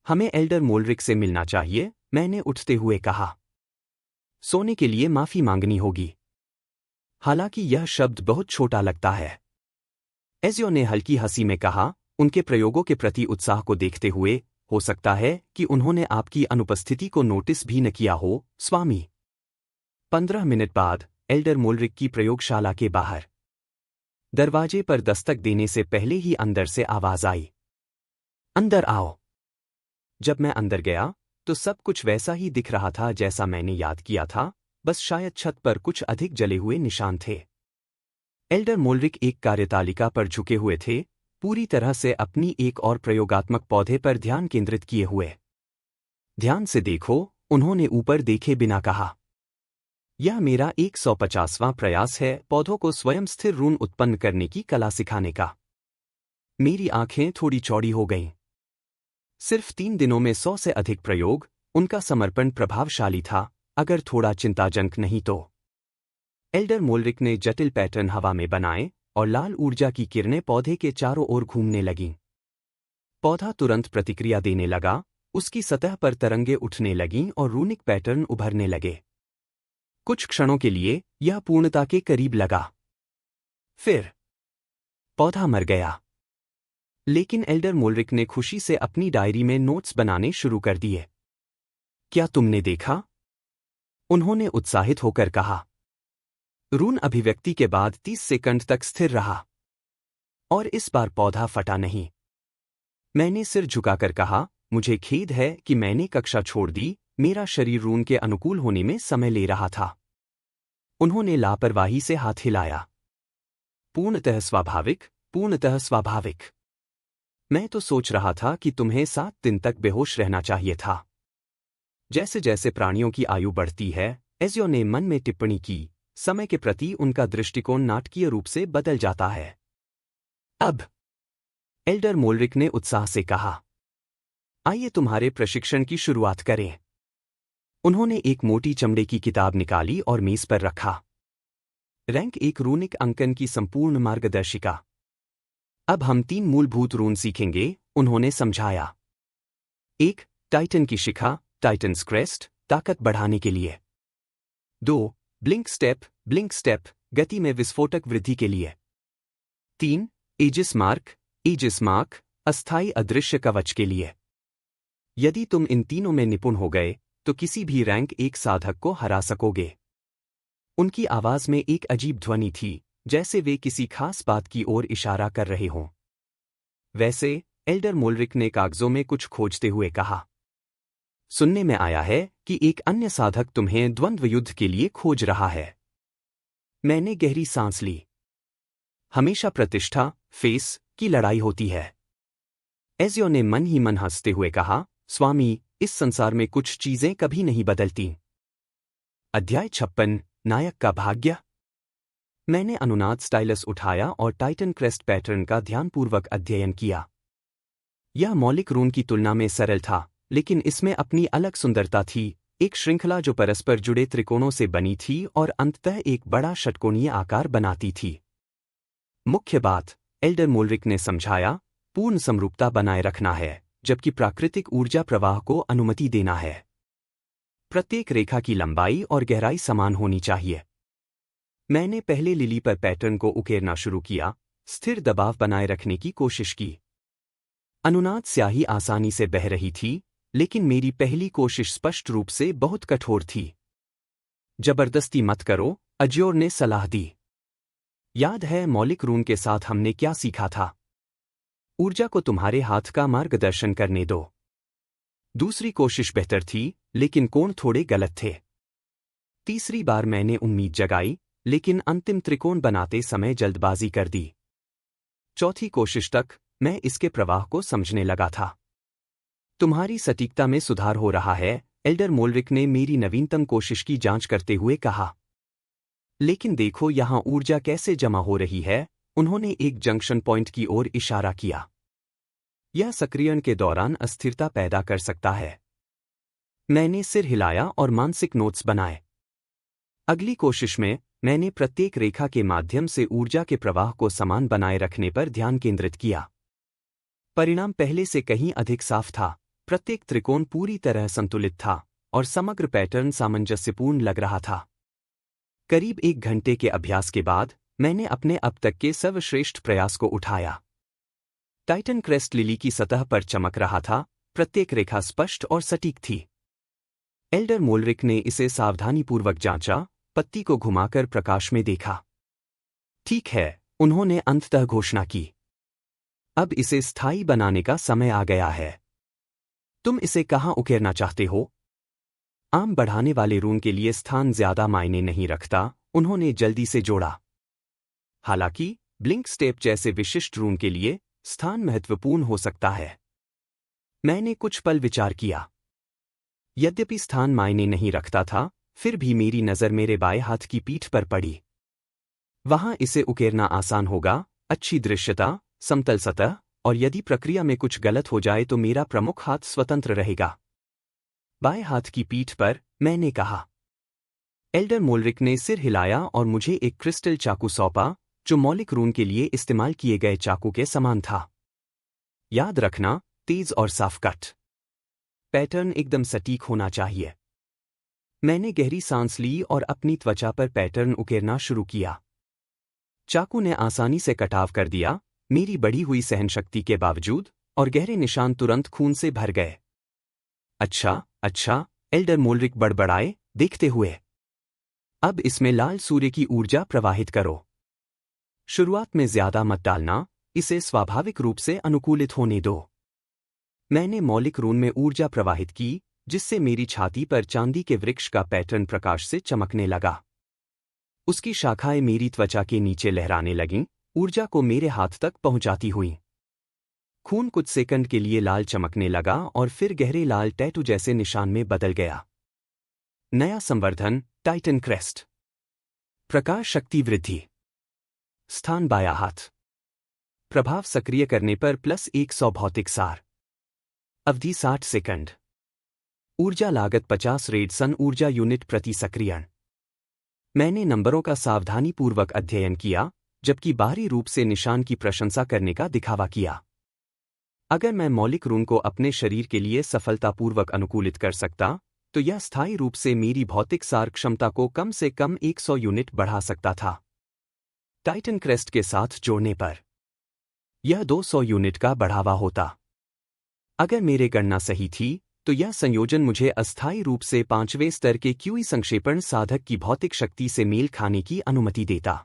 हमें एल्डर मोल्रिक से मिलना चाहिए, मैंने उठते हुए कहा। सोने के लिए माफी मांगनी होगी। हालांकि यह शब्द बहुत छोटा लगता है। एजियो ने हल्की हंसी में कहा, उनके प्रयोगों के प्रति उत्साह को देखते हुए, हो सकता है कि उन्होंने आपकी अनुपस्थिति को नोटिस भी न किया हो, स्वामी। 15 मिनट बाद, एल्डर मोल्रिक की प्रयोगशाला के बाहर। दरवाजे पर दस्तक देने से पहले ही अंदर से आवाज आई। अंदर आओ। जब मैं अंदर गया, तो सब कुछ वैसा ही दिख रहा था जैसा मैंने याद किया था, बस शायद छत पर कुछ अधिक जले हुए निशान थे। एल्डर मोल्रिक एक कार्यतालिका पर झुके हुए थे, पूरी तरह से अपनी एक और प्रयोगात्मक पौधे पर ध्यान केंद्रित किए हुए। ध्यान से देखो, उन्होंने ऊपर देखे बिना कहा। यह मेरा 150वां प्रयास है पौधों को स्वयं स्थिर रून उत्पन्न करने की कला सिखाने का। मेरी आंखें थोड़ी चौड़ी हो गईं। सिर्फ 3 दिनों में 100 से अधिक प्रयोग, उनका समर्पण प्रभावशाली था, अगर थोड़ा चिंताजनक नहीं तो। एल्डर मोल्रिक ने जटिल पैटर्न हवा में बनाए, और लाल ऊर्जा की किरणें पौधे के चारों ओर घूमने लगीं। पौधा तुरंत प्रतिक्रिया देने लगा, उसकी सतह पर तरंगे उठने लगीं और रूनिक पैटर्न उभरने लगे। कुछ क्षणों के लिए यह पूर्णता के करीब लगा। फिर पौधा मर गया। लेकिन एल्डर मोल्रिक ने खुशी से अपनी डायरी में नोट्स बनाने शुरू कर दिए। क्या तुमने देखा? उन्होंने उत्साहित होकर कहा। रून अभिव्यक्ति के बाद 30 सेकंड तक स्थिर रहा। और इस बार पौधा फटा नहीं। मैंने सिर झुकाकर कहा, मुझे खेद है कि मैंने कक्षा छोड़ दी, मेरा शरीर रून के अनुकूल होने में समय ले रहा था। उन्होंने लापरवाही से हाथ हिलाया। पूर्णतः स्वाभाविक, पूर्णतः स्वाभाविक। मैं तो सोच रहा था कि तुम्हें 7 दिन तक बेहोश रहना चाहिए था। जैसे जैसे प्राणियों की आयु बढ़ती है, एजियो ने मन में टिप्पणी की, समय के प्रति उनका दृष्टिकोण नाटकीय रूप से बदल जाता है। अब एल्डर मोलरिक ने उत्साह से कहा, आइए तुम्हारे प्रशिक्षण की शुरुआत करें। उन्होंने एक मोटी चमड़े की किताब निकाली और मेज पर रखा। रैंक 1 रूनिक अंकन की संपूर्ण मार्गदर्शिका। अब हम 3 मूलभूत रून सीखेंगे, उन्होंने समझाया। 1. टाइटन की शिखा, टाइटन्स क्रेस्ट, ताकत बढ़ाने के लिए। 2. ब्लिंक स्टेप, गति में विस्फोटक वृद्धि के लिए। 3. एजिस मार्क, अस्थायी अदृश्य कवच के लिए। यदि तुम इन तीनों में निपुण हो गए, तो किसी भी रैंक 1 साधक को हरा सकोगे। उनकी आवाज में एक अजीब ध्वनि थी, जैसे वे किसी खास बात की ओर इशारा कर रहे हों। वैसे, एल्डर मोलरिक ने कागजों में कुछ खोजते हुए कहा, सुनने में आया है कि एक अन्य साधक तुम्हें द्वंद्व युद्ध के लिए खोज रहा है। मैंने गहरी सांस ली। हमेशा प्रतिष्ठा, फेस की लड़ाई होती है। एजियो ने मन ही मन हंसते हुए कहा, स्वामी, इस संसार में कुछ चीजें कभी नहीं बदलती। अध्याय 56, नायक का भाग्य। मैंने अनुनाद स्टाइलस उठाया और टाइटन क्रेस्ट पैटर्न का ध्यानपूर्वक अध्ययन किया। यह मौलिक रून की तुलना में सरल था, लेकिन इसमें अपनी अलग सुंदरता थी, एक श्रृंखला जो परस्पर जुड़े त्रिकोणों से बनी थी और अंततः एक बड़ा षटकोणीय आकार बनाती थी। मुख्य बात, एल्डर मोलरिक ने समझाया, पूर्ण समरूपता बनाए रखना है, जबकि प्राकृतिक ऊर्जा प्रवाह को अनुमति देना है। प्रत्येक रेखा की लंबाई और गहराई समान होनी चाहिए। मैंने पहले लिली पर पैटर्न को उकेरना शुरू किया, स्थिर दबाव बनाए रखने की कोशिश की। अनुनाद स्याही आसानी से बह रही थी, लेकिन मेरी पहली कोशिश स्पष्ट रूप से बहुत कठोर थी। जबरदस्ती मत करो, अज्योर ने सलाह दी। याद है मौलिक रून के साथ हमने क्या सीखा था? ऊर्जा को तुम्हारे हाथ का मार्गदर्शन करने दो। दूसरी कोशिश बेहतर थी, लेकिन कोण थोड़े गलत थे। तीसरी बार मैंने उम्मीद जगाई, लेकिन अंतिम त्रिकोण बनाते समय जल्दबाजी कर दी। चौथी कोशिश तक मैं इसके प्रवाह को समझने लगा था। तुम्हारी सटीकता में सुधार हो रहा है, एल्डर मोलरिक ने मेरी नवीनतम कोशिश की जांच करते हुए कहा। लेकिन देखो यहां ऊर्जा कैसे जमा हो रही है, उन्होंने एक जंक्शन पॉइंट की ओर इशारा किया। यह सक्रियण के दौरान अस्थिरता पैदा कर सकता है। मैंने सिर हिलाया और मानसिक नोट्स बनाए। अगली कोशिश में मैंने प्रत्येक रेखा के माध्यम से ऊर्जा के प्रवाह को समान बनाए रखने पर ध्यान केंद्रित किया। परिणाम पहले से कहीं अधिक साफ था, प्रत्येक त्रिकोण पूरी तरह संतुलित था और समग्र पैटर्न सामंजस्यपूर्ण लग रहा था। करीब 1 घंटे के अभ्यास के बाद मैंने अपने अब तक के सर्वश्रेष्ठ प्रयास को उठाया। टाइटन क्रेस्ट लिली की सतह पर चमक रहा था, प्रत्येक रेखा स्पष्ट और सटीक थी। एल्डर मोलरिक ने इसे सावधानीपूर्वक जांचा, पत्ती को घुमाकर प्रकाश में देखा। ठीक है, उन्होंने अंततः घोषणा की। अब इसे स्थायी बनाने का समय आ गया है। तुम इसे कहाँ उकेरना चाहते हो? आम बढ़ाने वाले रून के लिए स्थान ज्यादा मायने नहीं रखता, उन्होंने जल्दी से जोड़ा। हालांकि ब्लिंक स्टेप जैसे विशिष्ट रून के लिए स्थान महत्वपूर्ण हो सकता है। मैंने कुछ पल विचार किया। यद्यपि स्थान मायने नहीं रखता था, फिर भी मेरी नज़र मेरे बाएं हाथ की पीठ पर पड़ी। वहां इसे उकेरना आसान होगा, अच्छी दृश्यता, समतल सतह, और यदि प्रक्रिया में कुछ गलत हो जाए तो मेरा प्रमुख हाथ स्वतंत्र रहेगा। बाएं हाथ की पीठ पर, मैंने कहा। एल्डर मोलरिक ने सिर हिलाया और मुझे एक क्रिस्टल चाकू सौंपा, जो मौलिक रून के लिए इस्तेमाल किए गए चाकू के समान था। याद रखना, तेज और साफ कट। पैटर्न एकदम सटीक होना चाहिए। मैंने गहरी सांस ली और अपनी त्वचा पर पैटर्न उकेरना शुरू किया। चाकू ने आसानी से कटाव कर दिया, मेरी बढ़ी हुई सहनशक्ति के बावजूद, और गहरे निशान तुरंत खून से भर गए। अच्छा, एल्डर मोलरिक बड़बड़ाए, देखते हुए। अब इसमें लाल सूर्य की ऊर्जा प्रवाहित करो। शुरुआत में ज्यादा मत डालना, इसे स्वाभाविक रूप से अनुकूलित होने दो। मैंने मौलिक रून में ऊर्जा प्रवाहित की, जिससे मेरी छाती पर चांदी के वृक्ष का पैटर्न प्रकाश से चमकने लगा। उसकी शाखाएं मेरी त्वचा के नीचे लहराने लगीं, ऊर्जा को मेरे हाथ तक पहुंचाती हुई। खून कुछ सेकंड के लिए लाल चमकने लगा और फिर गहरे लाल टैटू जैसे निशान में बदल गया। नया संवर्धन, टाइटन क्रेस्ट। प्रकाश शक्ति वृद्धि। स्थान बायां हाथ। प्रभाव सक्रिय करने पर +100 भौतिक सार। अवधि 60 सेकंड। ऊर्जा लागत 50 रेडसन ऊर्जा यूनिट प्रति सक्रियण। मैंने नंबरों का सावधानीपूर्वक अध्ययन किया, जबकि बाहरी रूप से निशान की प्रशंसा करने का दिखावा किया। अगर मैं मौलिक ऋण को अपने शरीर के लिए सफलतापूर्वक अनुकूलित कर सकता, तो यह स्थायी रूप से मेरी भौतिक सार क्षमता को कम से कम 100 यूनिट बढ़ा सकता था। टाइटन क्रेस्ट के साथ जोड़ने पर यह 200 यूनिट का बढ़ावा होता। अगर मेरे गणना सही थी, तो यह संयोजन मुझे अस्थायी रूप से 5वें स्तर के क्यूई संक्षेपण साधक की भौतिक शक्ति से मेल खाने की अनुमति देता।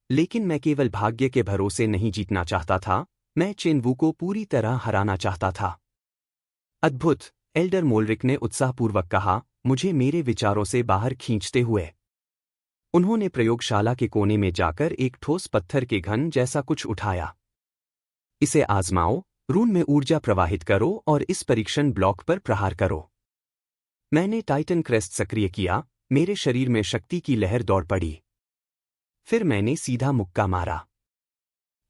लेकिन मैं केवल भाग्य के भरोसे नहीं जीतना चाहता था, मैं चेन वू को पूरी तरह हराना चाहता था। अद्भुत, एल्डर मोल्रिक ने उत्साहपूर्वक कहा, मुझे मेरे विचारों से बाहर खींचते हुए। उन्होंने प्रयोगशाला के कोने में जाकर एक ठोस पत्थर के घन जैसा कुछ उठाया। इसे आजमाओ, रून में ऊर्जा प्रवाहित करो और इस परीक्षण ब्लॉक पर प्रहार करो। मैंने टाइटन क्रेस्ट सक्रिय किया, मेरे शरीर में शक्ति की लहर दौड़ पड़ी। फिर मैंने सीधा मुक्का मारा।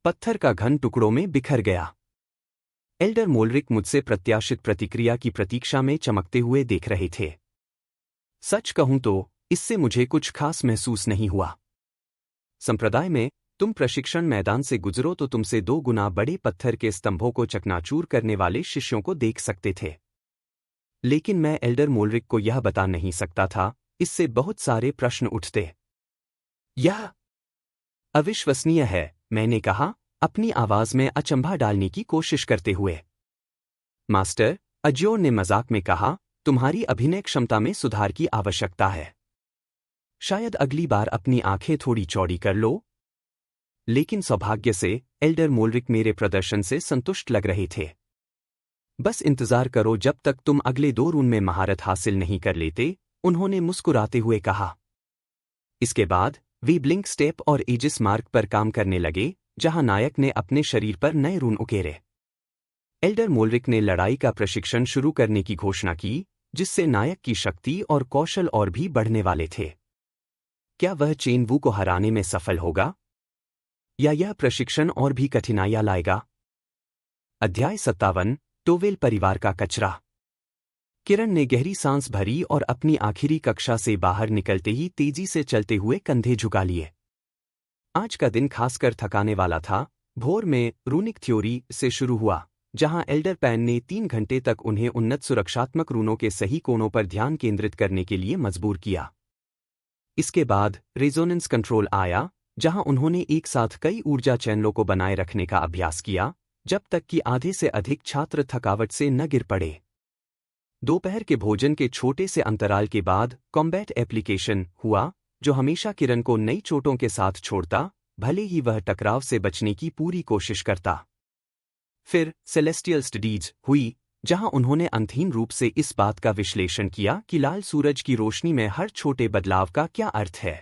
पत्थर का घन टुकड़ों में बिखर गया। एल्डर मोल्रिक मुझसे प्रत्याशित प्रतिक्रिया की प्रतीक्षा में चमकते हुए देख रहे थे। सच कहूं तो, इससे मुझे कुछ खास महसूस नहीं हुआ। संप्रदाय में, तुम प्रशिक्षण मैदान से गुजरो तो तुमसे 2 गुना बड़े पत्थर के स्तंभों को चकनाचूर करने वाले शिष्यों को देख सकते थे। लेकिन मैं एल्डर मोल्रिक को यह बता नहीं सकता था, इससे बहुत सारे प्रश्न उठते। यह अविश्वसनीय है, मैंने कहा, अपनी आवाज में अचंभा डालने की कोशिश करते हुए। मास्टर, अज्योर ने मजाक में कहा, तुम्हारी अभिनय क्षमता में सुधार की आवश्यकता है। शायद अगली बार अपनी आंखें थोड़ी चौड़ी कर लो। लेकिन सौभाग्य से, एल्डर मोल्रिक मेरे प्रदर्शन से संतुष्ट लग रहे थे। बस इंतजार करो जब तक तुम अगले 2 रून में महारत हासिल नहीं कर लेते, उन्होंने मुस्कुराते हुए कहा। इसके बाद, वे ब्लिंक स्टेप और एजिस मार्ग पर काम करने लगे, जहां नायक ने अपने शरीर पर नए रून उकेरे। एल्डर मोल्रिक ने लड़ाई का प्रशिक्षण शुरू करने की घोषणा की, जिससे नायक की शक्ति और कौशल और भी बढ़ने वाले थे। क्या वह चेन वू को हराने में सफल होगा? या यह प्रशिक्षण और भी कठिनाइयां लाएगा? अध्याय 57, टोवेल परिवार का कचरा। किरण ने गहरी सांस भरी और अपनी आखिरी कक्षा से बाहर निकलते ही तेजी से चलते हुए कंधे झुका लिए। आज का दिन खासकर थकाने वाला था। भोर में रूनिक थ्योरी से शुरू हुआ, जहां एल्डर पैन ने 3 घंटे तक उन्हें उन्नत सुरक्षात्मक रूनों के सही कोणों पर ध्यान केंद्रित करने के लिए मजबूर किया। इसके बाद रेजोनेंस कंट्रोल आया, जहां उन्होंने एक साथ कई ऊर्जा चैनलों को बनाए रखने का अभ्यास किया, जब तक कि आधे से अधिक छात्र थकावट से न गिर पड़े। दोपहर के भोजन के छोटे से अंतराल के बाद कॉम्बैट एप्लीकेशन हुआ, जो हमेशा किरण को नई चोटों के साथ छोड़ता, भले ही वह टकराव से बचने की पूरी कोशिश करता। फिर सेलेस्टियल स्टडीज हुई, जहां उन्होंने अंतहीन रूप से इस बात का विश्लेषण किया कि लाल सूरज की रोशनी में हर छोटे बदलाव का क्या अर्थ है।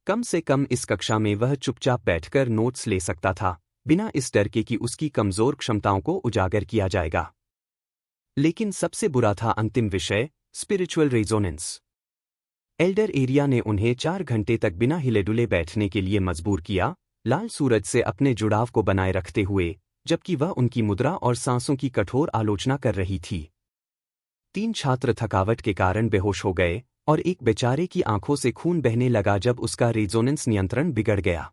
कम से कम इस कक्षा में वह चुपचाप बैठकर नोट्स ले सकता था, बिना इस डर के कि उसकी कमजोर क्षमताओं को उजागर किया जाएगा। लेकिन सबसे बुरा था अंतिम विषय, स्पिरिचुअल रेजोनेंस। एल्डर एरिया ने उन्हें 4 घंटे तक बिना हिले-डुले बैठने के लिए मजबूर किया, लाल सूरज से अपने जुड़ाव को बनाए रखते हुए, जबकि वह उनकी मुद्रा और सांसों की कठोर आलोचना कर रही थी। 3 छात्र थकावट के कारण बेहोश हो गए, और एक बेचारे की आंखों से खून बहने लगा जब उसका रेजोनेंस नियंत्रण बिगड़ गया।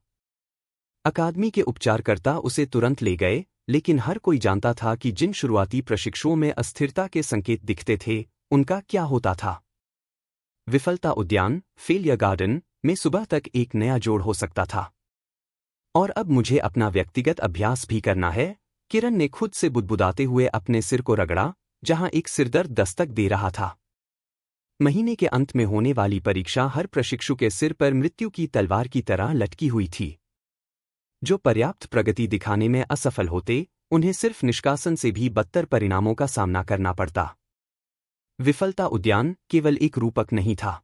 अकादमी के उपचारकर्ता उसे तुरंत ले गए, लेकिन हर कोई जानता था कि जिन शुरुआती प्रशिक्षुओं में अस्थिरता के संकेत दिखते थे, उनका क्या होता था। विफलता उद्यान, फेलियर गार्डन, में सुबह तक एक नया जोड़ हो सकता था। और अब मुझे अपना व्यक्तिगत अभ्यास भी करना है, किरण ने खुद से बुदबुदाते हुए अपने सिर को रगड़ा, जहां एक सिरदर्द दस्तक दे रहा था। महीने के अंत में होने वाली परीक्षा हर प्रशिक्षु के सिर पर मृत्यु की तलवार की तरह लटकी हुई थी। जो पर्याप्त प्रगति दिखाने में असफल होते, उन्हें सिर्फ निष्कासन से भी बदतर परिणामों का सामना करना पड़ता। विफलता उद्यान केवल एक रूपक नहीं था।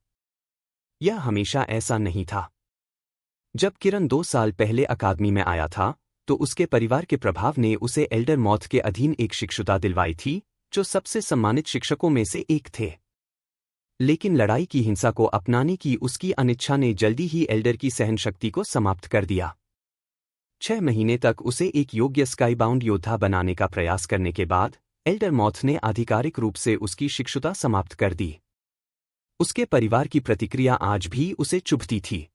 यह हमेशा ऐसा नहीं था। जब किरण 2 साल पहले अकादमी में आया था, तो उसके परिवार के प्रभाव ने उसे एल्डर मॉथ के अधीन एक शिक्षुता दिलवाई थी, जो सबसे सम्मानित शिक्षकों में से एक थे। लेकिन लड़ाई की हिंसा को अपनाने की उसकी अनिच्छा ने जल्दी ही एल्डर की सहनशक्ति को समाप्त कर दिया। 6 महीने तक उसे एक योग्य स्काईबाउंड योद्धा बनाने का प्रयास करने के बाद एल्डर मॉथ ने आधिकारिक रूप से उसकी शिक्षुता समाप्त कर दी। उसके परिवार की प्रतिक्रिया आज भी उसे चुभती थी।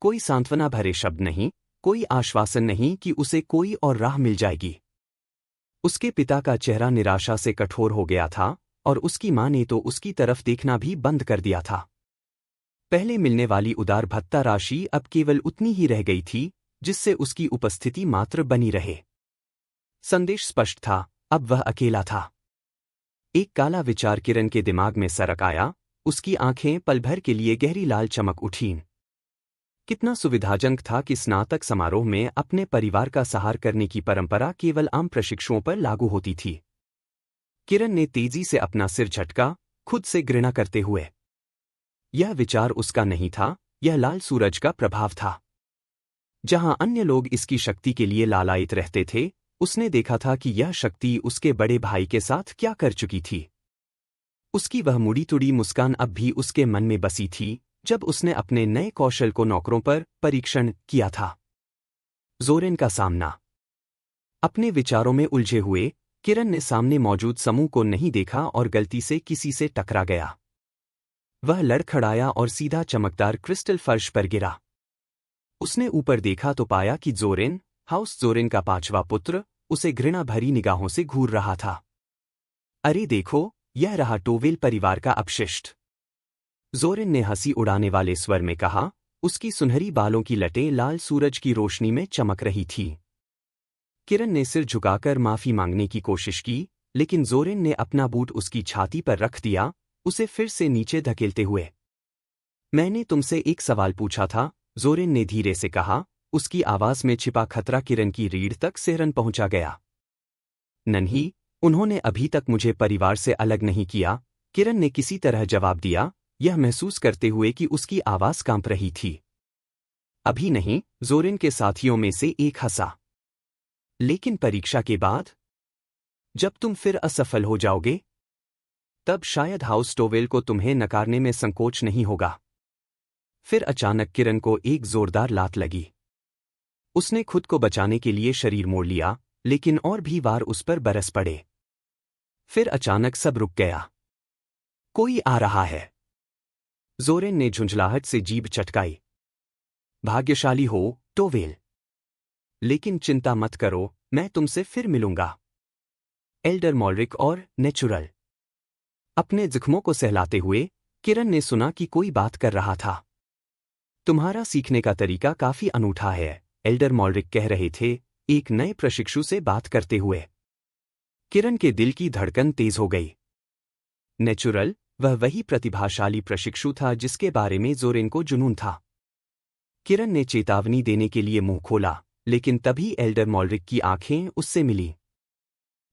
कोई सांत्वना भरे शब्द नहीं, कोई आश्वासन नहीं कि उसे कोई और राह मिल जाएगी। उसके पिता का चेहरा निराशा से कठोर हो गया था और उसकी मां ने तो उसकी तरफ देखना भी बंद कर दिया था। पहले मिलने वाली उदार भत्ता राशि अब केवल उतनी ही रह गई थी जिससे उसकी उपस्थिति मात्र बनी रहे। संदेश स्पष्ट था, अब वह अकेला था। एक काला विचार किरण के दिमाग में सरक आया, उसकी आंखें पल भर के लिए गहरी लाल चमक उठीं। कितना सुविधाजनक था कि स्नातक समारोह में अपने परिवार का सहार करने की परंपरा केवल आम प्रशिक्षुओं पर लागू होती थी। किरण ने तेजी से अपना सिर झटका, खुद से घृणा करते हुए। यह विचार उसका नहीं था, यह लाल सूरज का प्रभाव था। जहां अन्य लोग इसकी शक्ति के लिए लालायित रहते थे, उसने देखा था कि यह शक्ति उसके बड़े भाई के साथ क्या कर चुकी थी। उसकी वह मुड़ी तुड़ी मुस्कान अब भी उसके मन में बसी थी जब उसने अपने नए कौशल को नौकरों पर परीक्षण किया था। जोरेन का सामना। अपने विचारों में उलझे हुए किरण ने सामने मौजूद समूह को नहीं देखा और गलती से किसी से टकरा गया। वह लड़खड़ाया और सीधा चमकदार क्रिस्टल फर्श पर गिरा। उसने ऊपर देखा तो पाया कि जोरेन, हाउस जोरेन का 5वां पुत्र, उसे घृणा भरी निगाहों से घूर रहा था। अरे देखो, यह रहा टोवेल परिवार का अपशिष्ट। जोरेन ने हंसी उड़ाने वाले स्वर में कहा, उसकी सुनहरी बालों की लटें लाल सूरज की रोशनी में चमक रही थी। किरण ने सिर झुकाकर माफी मांगने की कोशिश की, लेकिन जोरेन ने अपना बूट उसकी छाती पर रख दिया, उसे फिर से नीचे धकेलते हुए। मैंने तुमसे एक सवाल पूछा था, जोरेन ने धीरे से कहा, उसकी आवाज में छिपा खतरा किरण की रीढ़ तक सिहरन पहुंचा गया। नन्ही, उन्होंने अभी तक मुझे परिवार से अलग नहीं किया, किरण ने किसी तरह जवाब दिया, यह महसूस करते हुए कि उसकी आवाज कांप रही थी। अभी नहीं, जोरेन के साथियों में से एक हंसा। लेकिन परीक्षा के बाद? जब तुम फिर असफल हो जाओगे? तब शायद हाउस टोवेल को तुम्हें नकारने में संकोच नहीं होगा। फिर अचानक किरण को एक जोरदार लात लगी। उसने खुद को बचाने के लिए शरीर मोड़ लिया, लेकिन और भी वार उस पर बरस पड़े। फिर अचानक सब रुक गया। कोई आ रहा है। जोरेन ने झुंझलाहट से जीभ चटकाई। भाग्यशाली हो, टोवेल। लेकिन चिंता मत करो, मैं तुमसे फिर मिलूंगा। एल्डर मॉलरिक और नेचुरल। अपने जख्मों को सहलाते हुए किरण ने सुना कि कोई बात कर रहा था। तुम्हारा सीखने का तरीका काफी अनूठा है, एल्डर मॉलरिक कह रहे थे, एक नए प्रशिक्षु से बात करते हुए। किरण के दिल की धड़कन तेज हो गई। नेचुरल, वह वही प्रतिभाशाली प्रशिक्षु था जिसके बारे में जोरेन को जुनून था। किरण ने चेतावनी देने के लिए मुंह खोला, लेकिन तभी एल्डर मॉलरिक की आंखें उससे मिली।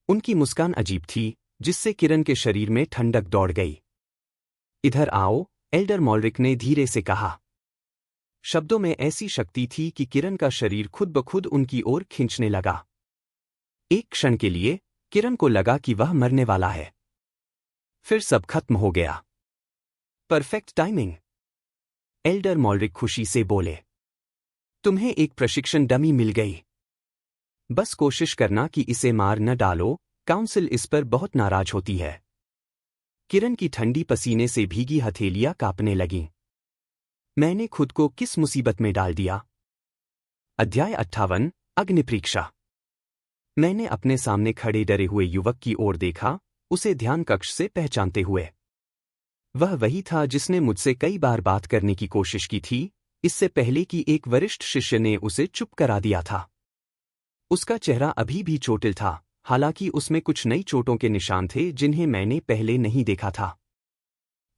उनकी मुस्कान अजीब थी, जिससे किरण के शरीर में ठंडक दौड़ गई। इधर आओ, एल्डर मॉलरिक ने धीरे से कहा। शब्दों में ऐसी शक्ति थी कि किरण का शरीर खुद ब खुद उनकी ओर खींचने लगा। एक क्षण के लिए किरण को लगा कि वह मरने वाला है। फिर सब खत्म हो गया। Perfect timing. एल्डर मॉलरिक खुशी से बोले, तुम्हें एक प्रशिक्षण डमी मिल गई। बस कोशिश करना कि इसे मार न डालो, काउंसिल इस पर बहुत नाराज होती है। किरण की ठंडी पसीने से भीगी हथेलियां कांपने लगीं। मैंने खुद को किस मुसीबत में डाल दिया? अध्याय 58, अग्निपरीक्षा। मैंने अपने सामने खड़े डरे हुए युवक की ओर देखा, उसे ध्यान कक्ष से पहचानते हुए। वह वही था जिसने मुझसे कई बार बात करने की कोशिश की थी, इससे पहले कि एक वरिष्ठ शिष्य ने उसे चुप करा दिया था। उसका चेहरा अभी भी चोटिल था, हालांकि उसमें कुछ नई चोटों के निशान थे जिन्हें मैंने पहले नहीं देखा था।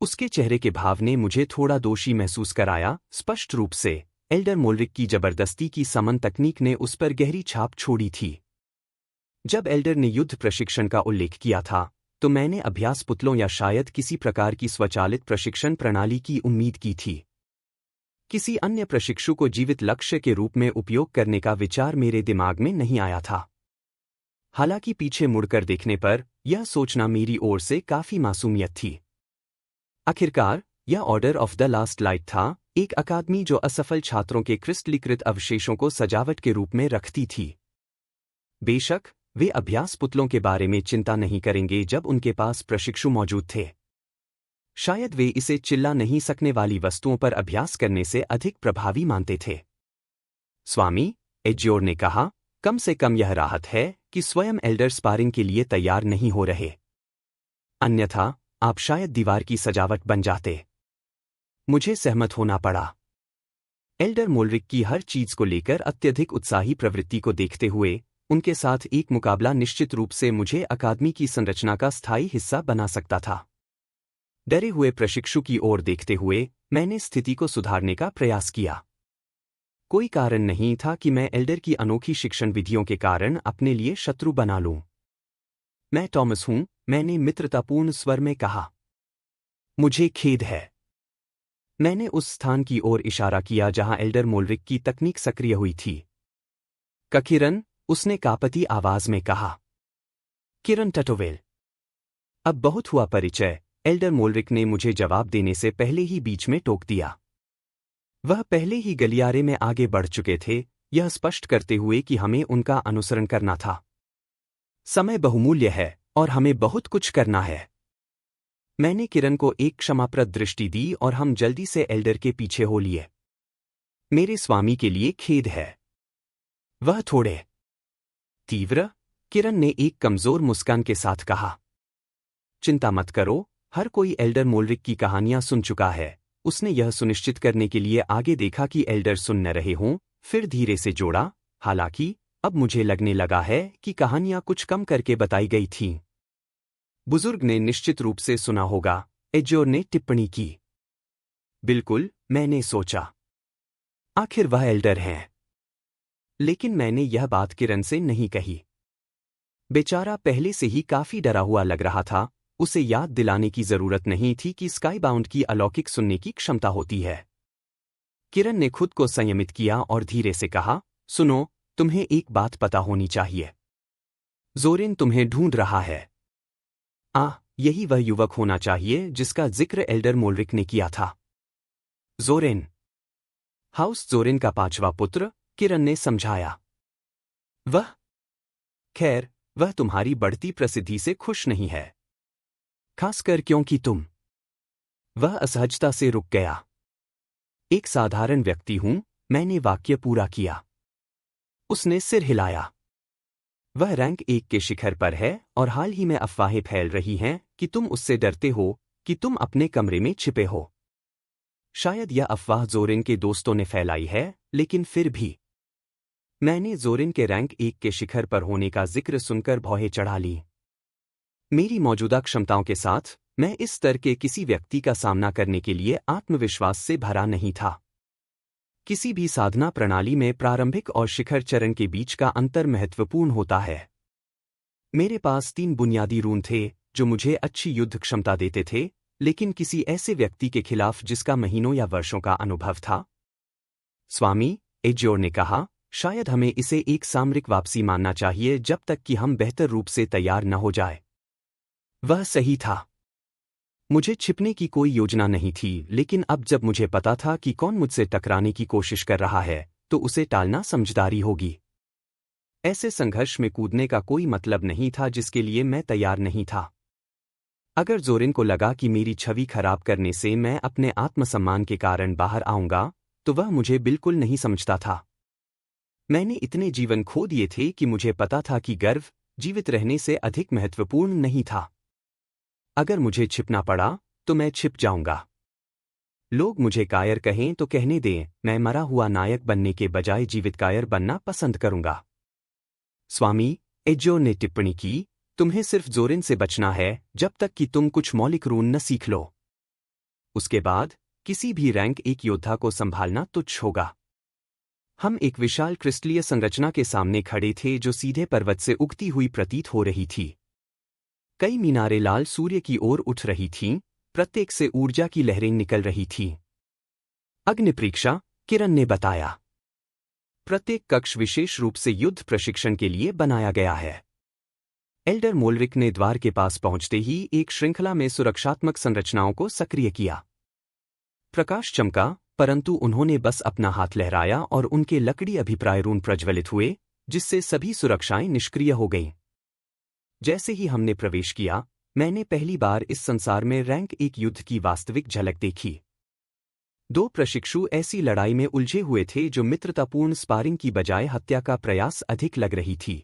उसके चेहरे के भाव ने मुझे थोड़ा दोषी महसूस कराया, स्पष्ट रूप से एल्डर मॉलरिक की जबरदस्ती की समन तकनीक ने उस पर गहरी छाप छोड़ी थी। जब एल्डर ने युद्ध प्रशिक्षण का उल्लेख किया था, तो मैंने अभ्यास पुतलों या शायद किसी प्रकार की स्वचालित प्रशिक्षण प्रणाली की उम्मीद की थी। किसी अन्य प्रशिक्षु को जीवित लक्ष्य के रूप में उपयोग करने का विचार मेरे दिमाग में नहीं आया था। हालांकि पीछे मुड़कर देखने पर यह सोचना मेरी ओर से काफी मासूमियत थी। आखिरकार यह order of the last light था, एक अकादमी जो असफल छात्रों के क्रिस्टलीकृत अवशेषों को सजावट के रूप में रखती थी। बेशक वे अभ्यास पुतलों के बारे में चिंता नहीं करेंगे जब उनके पास प्रशिक्षु मौजूद थे। शायद वे इसे चिल्ला नहीं सकने वाली वस्तुओं पर अभ्यास करने से अधिक प्रभावी मानते थे। स्वामी एज्योर ने कहा, कम से कम यह राहत है कि स्वयं एल्डर स्पारिंग के लिए तैयार नहीं हो रहे। अन्यथा आप शायद दीवार की सजावट बन जाते। मुझे सहमत होना पड़ा। एल्डर मोल्रिक की हर चीज को लेकर अत्यधिक उत्साही प्रवृत्ति को देखते हुए उनके साथ एक मुकाबला निश्चित रूप से मुझे अकादमी की संरचना का स्थायी हिस्सा बना सकता था। डरे हुए प्रशिक्षु की ओर देखते हुए मैंने स्थिति को सुधारने का प्रयास किया। कोई कारण नहीं था कि मैं एल्डर की अनोखी शिक्षण विधियों के कारण अपने लिए शत्रु बना लूं। मैं टॉमस हूं, मैंने मित्रतापूर्ण स्वर में कहा। मुझे खेद है। मैंने उस स्थान की ओर इशारा किया जहां एल्डर मोल्रिक की तकनीक सक्रिय हुई थी। किरन, उसने कापती आवाज में कहा। किरन टटोवेल। अब बहुत हुआ परिचय, एल्डर मोल्रिक ने मुझे जवाब देने से पहले ही बीच में टोक दिया। वह पहले ही गलियारे में आगे बढ़ चुके थे, यह स्पष्ट करते हुए कि हमें उनका अनुसरण करना था। समय बहुमूल्य है और हमें बहुत कुछ करना है। मैंने किरण को एक क्षमाप्रद दृष्टि दी और हम जल्दी से एल्डर के पीछे हो लिए। मेरे स्वामी के लिए खेद है। वह थोड़े तीव्र, किरण ने एक कमजोर मुस्कान के साथ कहा। चिंता मत करो, हर कोई एल्डर मोल्रिक की कहानियां सुन चुका है। उसने यह सुनिश्चित करने के लिए आगे देखा कि एल्डर सुन न रहे हों, फिर धीरे से जोड़ा, हालांकि अब मुझे लगने लगा है कि कहानियां कुछ कम करके बताई गई थीं। बुजुर्ग ने निश्चित रूप से सुना होगा, एज्योर ने टिप्पणी की। बिल्कुल, मैंने सोचा। आखिर वह एल्डर हैं। लेकिन मैंने यह बात किरण से नहीं कही। बेचारा पहले से ही काफी डरा हुआ लग रहा था, उसे याद दिलाने की जरूरत नहीं थी कि स्काईबाउंड की अलौकिक सुनने की क्षमता होती है। किरण ने खुद को संयमित किया और धीरे से कहा, सुनो, तुम्हें एक बात पता होनी चाहिए। जोरिन तुम्हें ढूंढ रहा है। यही वह युवक होना चाहिए जिसका जिक्र एल्डर मोल्रिक ने किया था। जोरिन, हाउस जोरिन का 5वां पुत्र, किरण ने समझाया। खैर, वह तुम्हारी बढ़ती प्रसिद्धि से खुश नहीं है। खासकर क्योंकि तुम। वह असहजता से रुक गया। एक साधारण व्यक्ति हूं, मैंने वाक्य पूरा किया। उसने सिर हिलाया। वह रैंक 1 के शिखर पर है और हाल ही में अफवाहें फैल रही हैं कि तुम उससे डरते हो, कि तुम अपने कमरे में छिपे हो। शायद यह अफवाह जोरिन के दोस्तों ने फैलाई है, लेकिन फिर भी मैंने जोरिन के रैंक 1 के शिखर पर होने का जिक्र सुनकर भौहें चढ़ा ली। मेरी मौजूदा क्षमताओं के साथ मैं इस स्तर के किसी व्यक्ति का सामना करने के लिए आत्मविश्वास से भरा नहीं था। किसी भी साधना प्रणाली में प्रारंभिक और शिखर चरण के बीच का अंतर महत्वपूर्ण होता है। मेरे पास 3 बुनियादी रून थे जो मुझे अच्छी युद्ध क्षमता देते थे, लेकिन किसी ऐसे व्यक्ति के खिलाफ जिसका महीनों या वर्षों का अनुभव था। स्वामी एज्योर ने कहा, शायद हमें इसे एक सामरिक वापसी मानना चाहिए जब तक कि हम बेहतर रूप से तैयार न हो जाए। वह सही था। मुझे छिपने की कोई योजना नहीं थी, लेकिन अब जब मुझे पता था कि कौन मुझसे टकराने की कोशिश कर रहा है, तो उसे टालना समझदारी होगी। ऐसे संघर्ष में कूदने का कोई मतलब नहीं था जिसके लिए मैं तैयार नहीं था। अगर जोरिन को लगा कि मेरी छवि खराब करने से मैं अपने आत्मसम्मान के कारण बाहर आऊंगा, तो वह मुझे बिल्कुल नहीं समझता था। मैंने इतने जीवन खो दिए थे कि मुझे पता था कि गर्व जीवित रहने से अधिक महत्वपूर्ण नहीं था। अगर मुझे छिपना पड़ा तो मैं छिप जाऊंगा। लोग मुझे कायर कहें तो कहने दें, मैं मरा हुआ नायक बनने के बजाय जीवित कायर बनना पसंद करूंगा। स्वामी एज्योर ने टिप्पणी की, तुम्हें सिर्फ जोरिन से बचना है जब तक कि तुम कुछ मौलिक रून न सीख लो। उसके बाद किसी भी रैंक 1 योद्धा को संभालना तुच्छ होगा। हम एक विशाल क्रिस्टलीय संरचना के सामने खड़े थे जो सीधे पर्वत से उगती हुई प्रतीत हो रही थी। कई मीनारें लाल सूर्य की ओर उठ रही थीं, प्रत्येक से ऊर्जा की लहरें निकल रही थीं। अग्निपरीक्षा, किरण ने बताया। प्रत्येक कक्ष विशेष रूप से युद्ध प्रशिक्षण के लिए बनाया गया है। एल्डर मोलरिक ने द्वार के पास पहुंचते ही एक श्रृंखला में सुरक्षात्मक संरचनाओं को सक्रिय किया। प्रकाश चमका, परंतु उन्होंने बस अपना हाथ लहराया और उनके लकड़ी अभिप्राय रून प्रज्वलित हुए, जिससे सभी सुरक्षाएं निष्क्रिय हो गईं। जैसे ही हमने प्रवेश किया, मैंने पहली बार इस संसार में रैंक 1 युद्ध की वास्तविक झलक देखी। 2 प्रशिक्षु ऐसी लड़ाई में उलझे हुए थे जो मित्रतापूर्ण स्पारिंग की बजाय हत्या का प्रयास अधिक लग रही थी।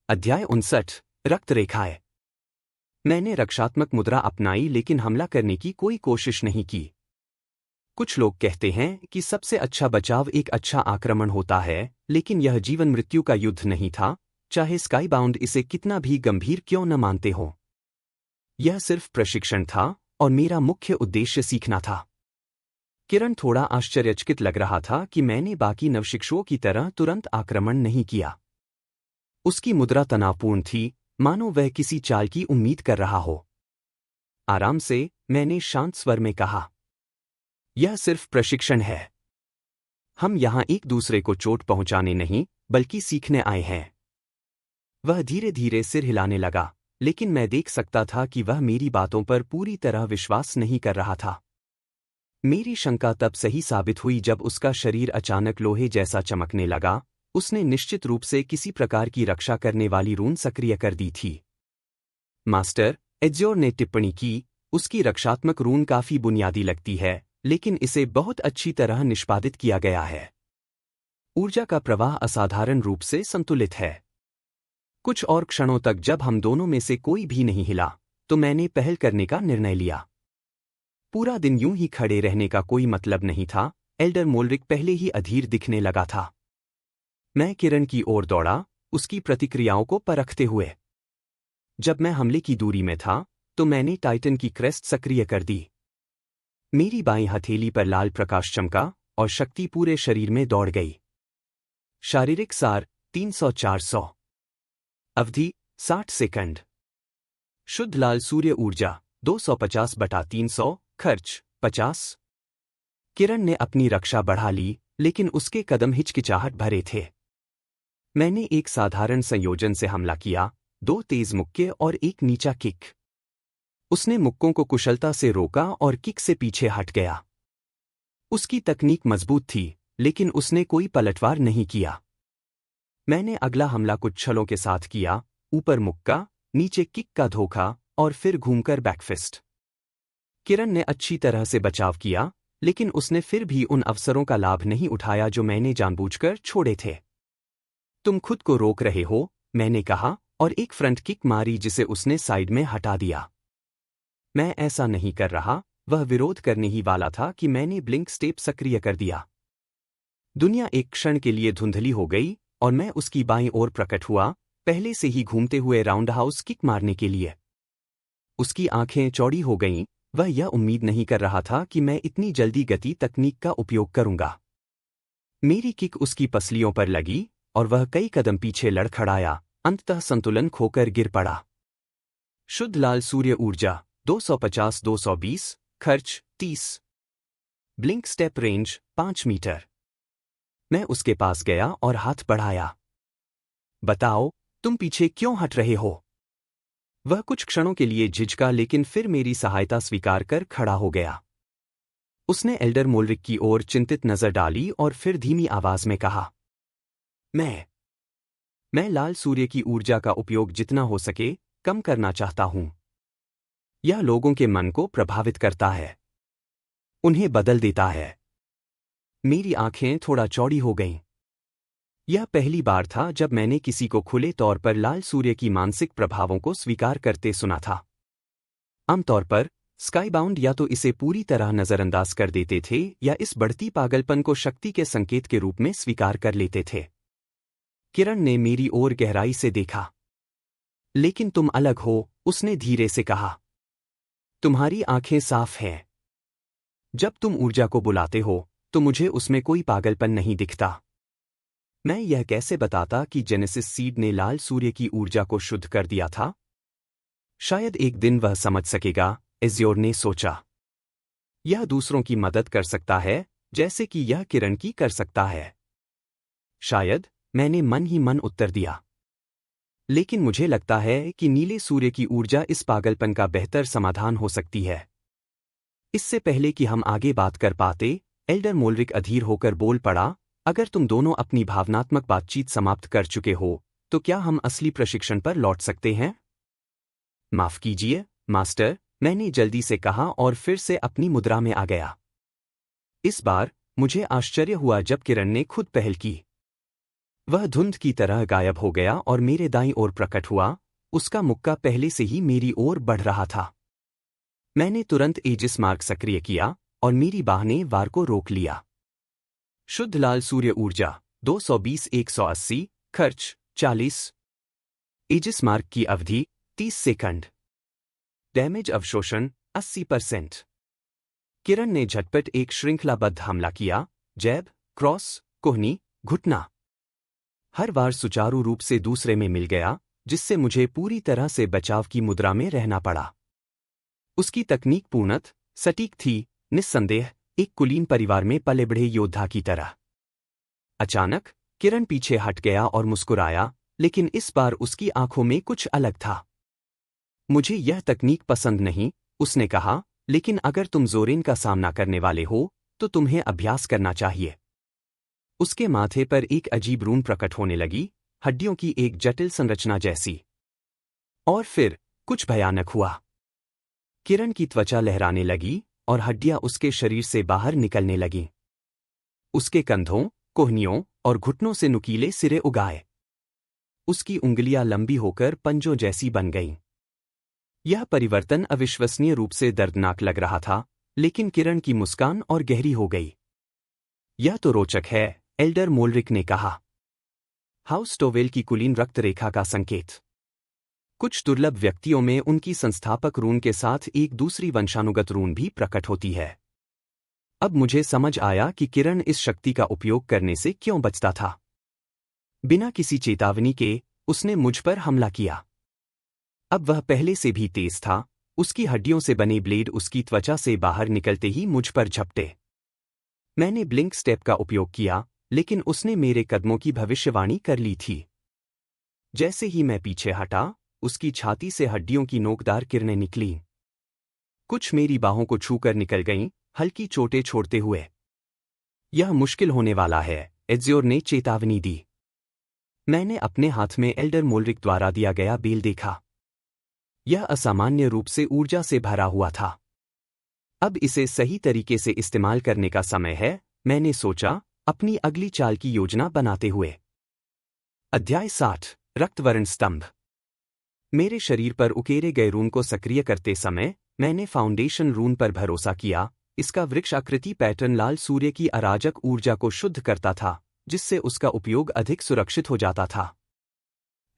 अध्याय 59, रक्तरेखाएं। मैंने रक्षात्मक मुद्रा अपनाई लेकिन हमला करने की कोई कोशिश नहीं की। कुछ लोग कहते हैं कि सबसे अच्छा बचाव एक अच्छा आक्रमण होता है, लेकिन यह जीवन मृत्यु का युद्ध नहीं था, चाहे स्काईबाउंड इसे कितना भी गंभीर क्यों न मानते हों। यह सिर्फ प्रशिक्षण था और मेरा मुख्य उद्देश्य सीखना था। किरण थोड़ा आश्चर्यचकित लग रहा था कि मैंने बाकी नवशिक्षुओं की तरह तुरंत आक्रमण नहीं किया। उसकी मुद्रा तनावपूर्ण थी, मानो वह किसी चाल की उम्मीद कर रहा हो। आराम से, मैंने शांत स्वर में कहा। यह सिर्फ प्रशिक्षण है। हम यहां एक दूसरे को चोट पहुंचाने नहीं, बल्कि सीखने आए हैं। वह धीरे धीरे सिर हिलाने लगा, लेकिन मैं देख सकता था कि वह मेरी बातों पर पूरी तरह विश्वास नहीं कर रहा था। मेरी शंका तब सही साबित हुई जब उसका शरीर अचानक लोहे जैसा चमकने लगा। उसने निश्चित रूप से किसी प्रकार की रक्षा करने वाली रून सक्रिय कर दी थी। मास्टर, एज्योर ने टिप्पणी की, उसकी रक्षात्मक रून काफी बुनियादी लगती है, लेकिन इसे बहुत अच्छी तरह निष्पादित किया गया है। ऊर्जा का प्रवाह असाधारण रूप से संतुलित है। कुछ और क्षणों तक जब हम दोनों में से कोई भी नहीं हिला, तो मैंने पहल करने का निर्णय लिया। पूरा दिन यूं ही खड़े रहने का कोई मतलब नहीं था। एल्डर मोलरिक पहले ही अधीर दिखने लगा था। मैं किरण की ओर दौड़ा, उसकी प्रतिक्रियाओं को परखते हुए। जब मैं हमले की दूरी में था, तो मैंने टाइटन की क्रेस्ट सक्रिय कर दी। मेरी बाईं हथेली पर लाल प्रकाश चमका और शक्ति पूरे शरीर में दौड़ गई। शारीरिक सार 300-400। अवधि 60 सेकंड। शुद्ध लाल सूर्य ऊर्जा 250/300। खर्च 50। किरण ने अपनी रक्षा बढ़ा ली, लेकिन उसके कदम हिचकिचाहट भरे थे। मैंने एक साधारण संयोजन से हमला किया, 2 तेज मुक्के और एक नीचा किक। उसने मुक्कों को कुशलता से रोका और किक से पीछे हट गया। उसकी तकनीक मजबूत थी, लेकिन उसने कोई पलटवार नहीं किया। मैंने अगला हमला कुछ छलों के साथ किया, ऊपर मुक्का, नीचे किक का धोखा और फिर घूमकर बैकफिस्ट। किरण ने अच्छी तरह से बचाव किया, लेकिन उसने फिर भी उन अवसरों का लाभ नहीं उठाया जो मैंने जानबूझकर छोड़े थे। तुम खुद को रोक रहे हो, मैंने कहा, और एक फ्रंट किक मारी जिसे उसने साइड में हटा दिया। मैं ऐसा नहीं कर रहा, वह विरोध करने ही वाला था कि मैंने ब्लिंक स्टेप सक्रिय कर दिया। दुनिया एक क्षण के लिए धुंधली हो गई और मैं उसकी बाईं ओर प्रकट हुआ, पहले से ही घूमते हुए राउंडहाउस किक मारने के लिए। उसकी आंखें चौड़ी हो गईं, वह यह उम्मीद नहीं कर रहा था कि मैं इतनी जल्दी गति तकनीक का उपयोग करूंगा। मेरी किक उसकी पसलियों पर लगी और वह कई कदम पीछे लड़खड़ाया, अंततः संतुलन खोकर गिर पड़ा। शुद्ध लाल सूर्य ऊर्जा 250-220। खर्च 30। Blink step range 5 metre. मैं उसके पास गया और हाथ बढ़ाया। बताओ, तुम पीछे क्यों हट रहे हो? वह कुछ क्षणों के लिए झिझका, लेकिन फिर मेरी सहायता स्वीकार कर खड़ा हो गया। उसने एल्डर मोलरिक की ओर चिंतित नजर डाली और फिर धीमी आवाज में कहा, मैं लाल सूर्य की ऊर्जा का उपयोग जितना हो सके कम करना चाहता हूं। यह लोगों के मन को प्रभावित करता है, उन्हें बदल देता है। मेरी आंखें थोड़ा चौड़ी हो गईं। यह पहली बार था जब मैंने किसी को खुले तौर पर लाल सूर्य की मानसिक प्रभावों को स्वीकार करते सुना था। आमतौर पर स्काईबाउंड या तो इसे पूरी तरह नजरअंदाज कर देते थे या इस बढ़ती पागलपन को शक्ति के संकेत के रूप में स्वीकार कर लेते थे। किरण ने मेरी ओर गहराई से देखा। लेकिन तुम अलग हो, उसने धीरे से कहा। तुम्हारी आंखें साफ हैं। जब तुम ऊर्जा को बुलाते हो, तो मुझे उसमें कोई पागलपन नहीं दिखता। मैं यह कैसे बताता कि जेनेसिस सीड ने लाल सूर्य की ऊर्जा को शुद्ध कर दिया था? शायद एक दिन वह समझ सकेगा, एज्योर ने सोचा। यह दूसरों की मदद कर सकता है, जैसे कि यह किरण की कर सकता है। शायद, मैंने मन ही मन उत्तर दिया। लेकिन मुझे लगता है कि नीले सूर्य की ऊर्जा इस पागलपन का बेहतर समाधान हो सकती है। इससे पहले कि हम आगे बात कर पाते, एल्डर मोल्रिक अधीर होकर बोल पड़ा, अगर तुम दोनों अपनी भावनात्मक बातचीत समाप्त कर चुके हो, तो क्या हम असली प्रशिक्षण पर लौट सकते हैं? माफ कीजिए, मास्टर, मैंने जल्दी से कहा और फिर से अपनी मुद्रा में आ गया। इस बार, मुझे आश्चर्य हुआ जब किरण ने खुद पहल की। वह धुंध की तरह गायब हो गया और मेरे दाईं ओर प्रकट हुआ, उसका मुक्का पहले से ही मेरी ओर बढ़ रहा था। मैंने तुरंत एजिस मार्ग सक्रिय किया, और मेरी बाह ने वार को रोक लिया। शुद्ध लाल सूर्य ऊर्जा 220-180, खर्च 40। एजिस मार्ग की अवधि 30 सेकंड। डैमेज अवशोषण 80%। किरण ने झटपट एक श्रृंखलाबद्ध हमला किया, जैब, क्रॉस, कोहनी, घुटना। हर बार सुचारू रूप से दूसरे में मिल गया, जिससे मुझे पूरी तरह से बचाव की मुद्रा में रहना पड़ा। उसकी तकनीक पूर्णतः सटीक थी, निस्संदेह, एक कुलीन परिवार में पले बढ़े योद्धा की तरह। अचानक, किरण पीछे हट गया और मुस्कुराया, लेकिन इस बार उसकी आंखों में कुछ अलग था। मुझे यह तकनीक पसंद नहीं, उसने कहा, लेकिन अगर तुम जोरेन का सामना करने वाले हो, तो तुम्हें अभ्यास करना चाहिए। उसके माथे पर एक अजीब रून प्रकट होने लगी, हड्डियों की एक जटिल संरचना जैसी। और फिर, कुछ भयानक हुआ। किरण की त्वचा लहराने लगी, और हड्डियां उसके शरीर से बाहर निकलने लगीं। उसके कंधों, कोहनियों और घुटनों से नुकीले सिरे उगाए। उसकी उंगलियां लंबी होकर पंजों जैसी बन गईं। यह परिवर्तन अविश्वसनीय रूप से दर्दनाक लग रहा था, लेकिन किरण की मुस्कान और गहरी हो गई। यह तो रोचक है, एल्डर मोल्रिक ने कहा। हाउस टोवेल की कुलीन रक्त रेखा का संकेत। कुछ दुर्लभ व्यक्तियों में उनकी संस्थापक रून के साथ एक दूसरी वंशानुगत रून भी प्रकट होती है। अब मुझे समझ आया कि किरण इस शक्ति का उपयोग करने से क्यों बचता था। बिना किसी चेतावनी के, उसने मुझ पर हमला किया। अब वह पहले से भी तेज था, उसकी हड्डियों से बने ब्लेड उसकी त्वचा से बाहर निकलते ही मुझ पर झपटे। मैंने ब्लिंक स्टेप का उपयोग किया, लेकिन उसने मेरे कदमों की भविष्यवाणी कर ली थी। जैसे ही मैं पीछे हटा, उसकी छाती से हड्डियों की नोकदार किरणें निकलीं। कुछ मेरी बाहों को छूकर निकल गईं, हल्की चोटें छोड़ते हुए। यह मुश्किल होने वाला है, एज़्योर ने चेतावनी दी। मैंने अपने हाथ में एल्डर मोल्रिक द्वारा दिया गया बेल देखा। यह असामान्य रूप से ऊर्जा से भरा हुआ था। अब इसे सही तरीके से इस्तेमाल करने का समय है, मैंने सोचा, अपनी अगली चाल की योजना बनाते हुए। अध्याय 60, रक्तवर्ण स्तंभ। मेरे शरीर पर उकेरे गए रून को सक्रिय करते समय, मैंने फाउंडेशन रून पर भरोसा किया। इसका वृक्ष आकृति पैटर्न लाल सूर्य की अराजक ऊर्जा को शुद्ध करता था, जिससे उसका उपयोग अधिक सुरक्षित हो जाता था।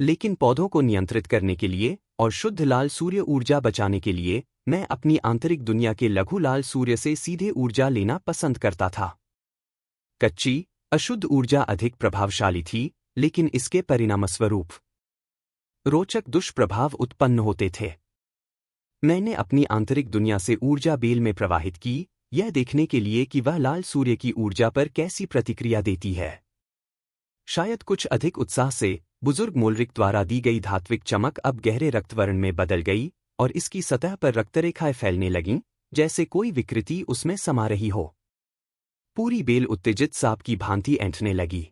लेकिन पौधों को नियंत्रित करने के लिए और शुद्ध लाल सूर्य ऊर्जा बचाने के लिए, मैं अपनी आंतरिक दुनिया के लघु लाल सूर्य से सीधे ऊर्जा लेना पसंद करता था। कच्ची, अशुद्ध ऊर्जा अधिक प्रभावशाली थी, लेकिन इसके परिणामस्वरूप रोचक दुष्प्रभाव उत्पन्न होते थे। मैंने अपनी आंतरिक दुनिया से ऊर्जा बेल में प्रवाहित की, यह देखने के लिए कि वह लाल सूर्य की ऊर्जा पर कैसी प्रतिक्रिया देती है। शायद कुछ अधिक उत्साह से, बुजुर्ग मोल्रिक द्वारा दी गई धात्विक चमक अब गहरे रक्तवर्ण में बदल गई, और इसकी सतह पर रक्तरेखाएं फैलने लगीं, जैसे कोई विकृति उसमें समा रही हो। पूरी बेल उत्तेजित सांप की भांति ऐंठने लगी।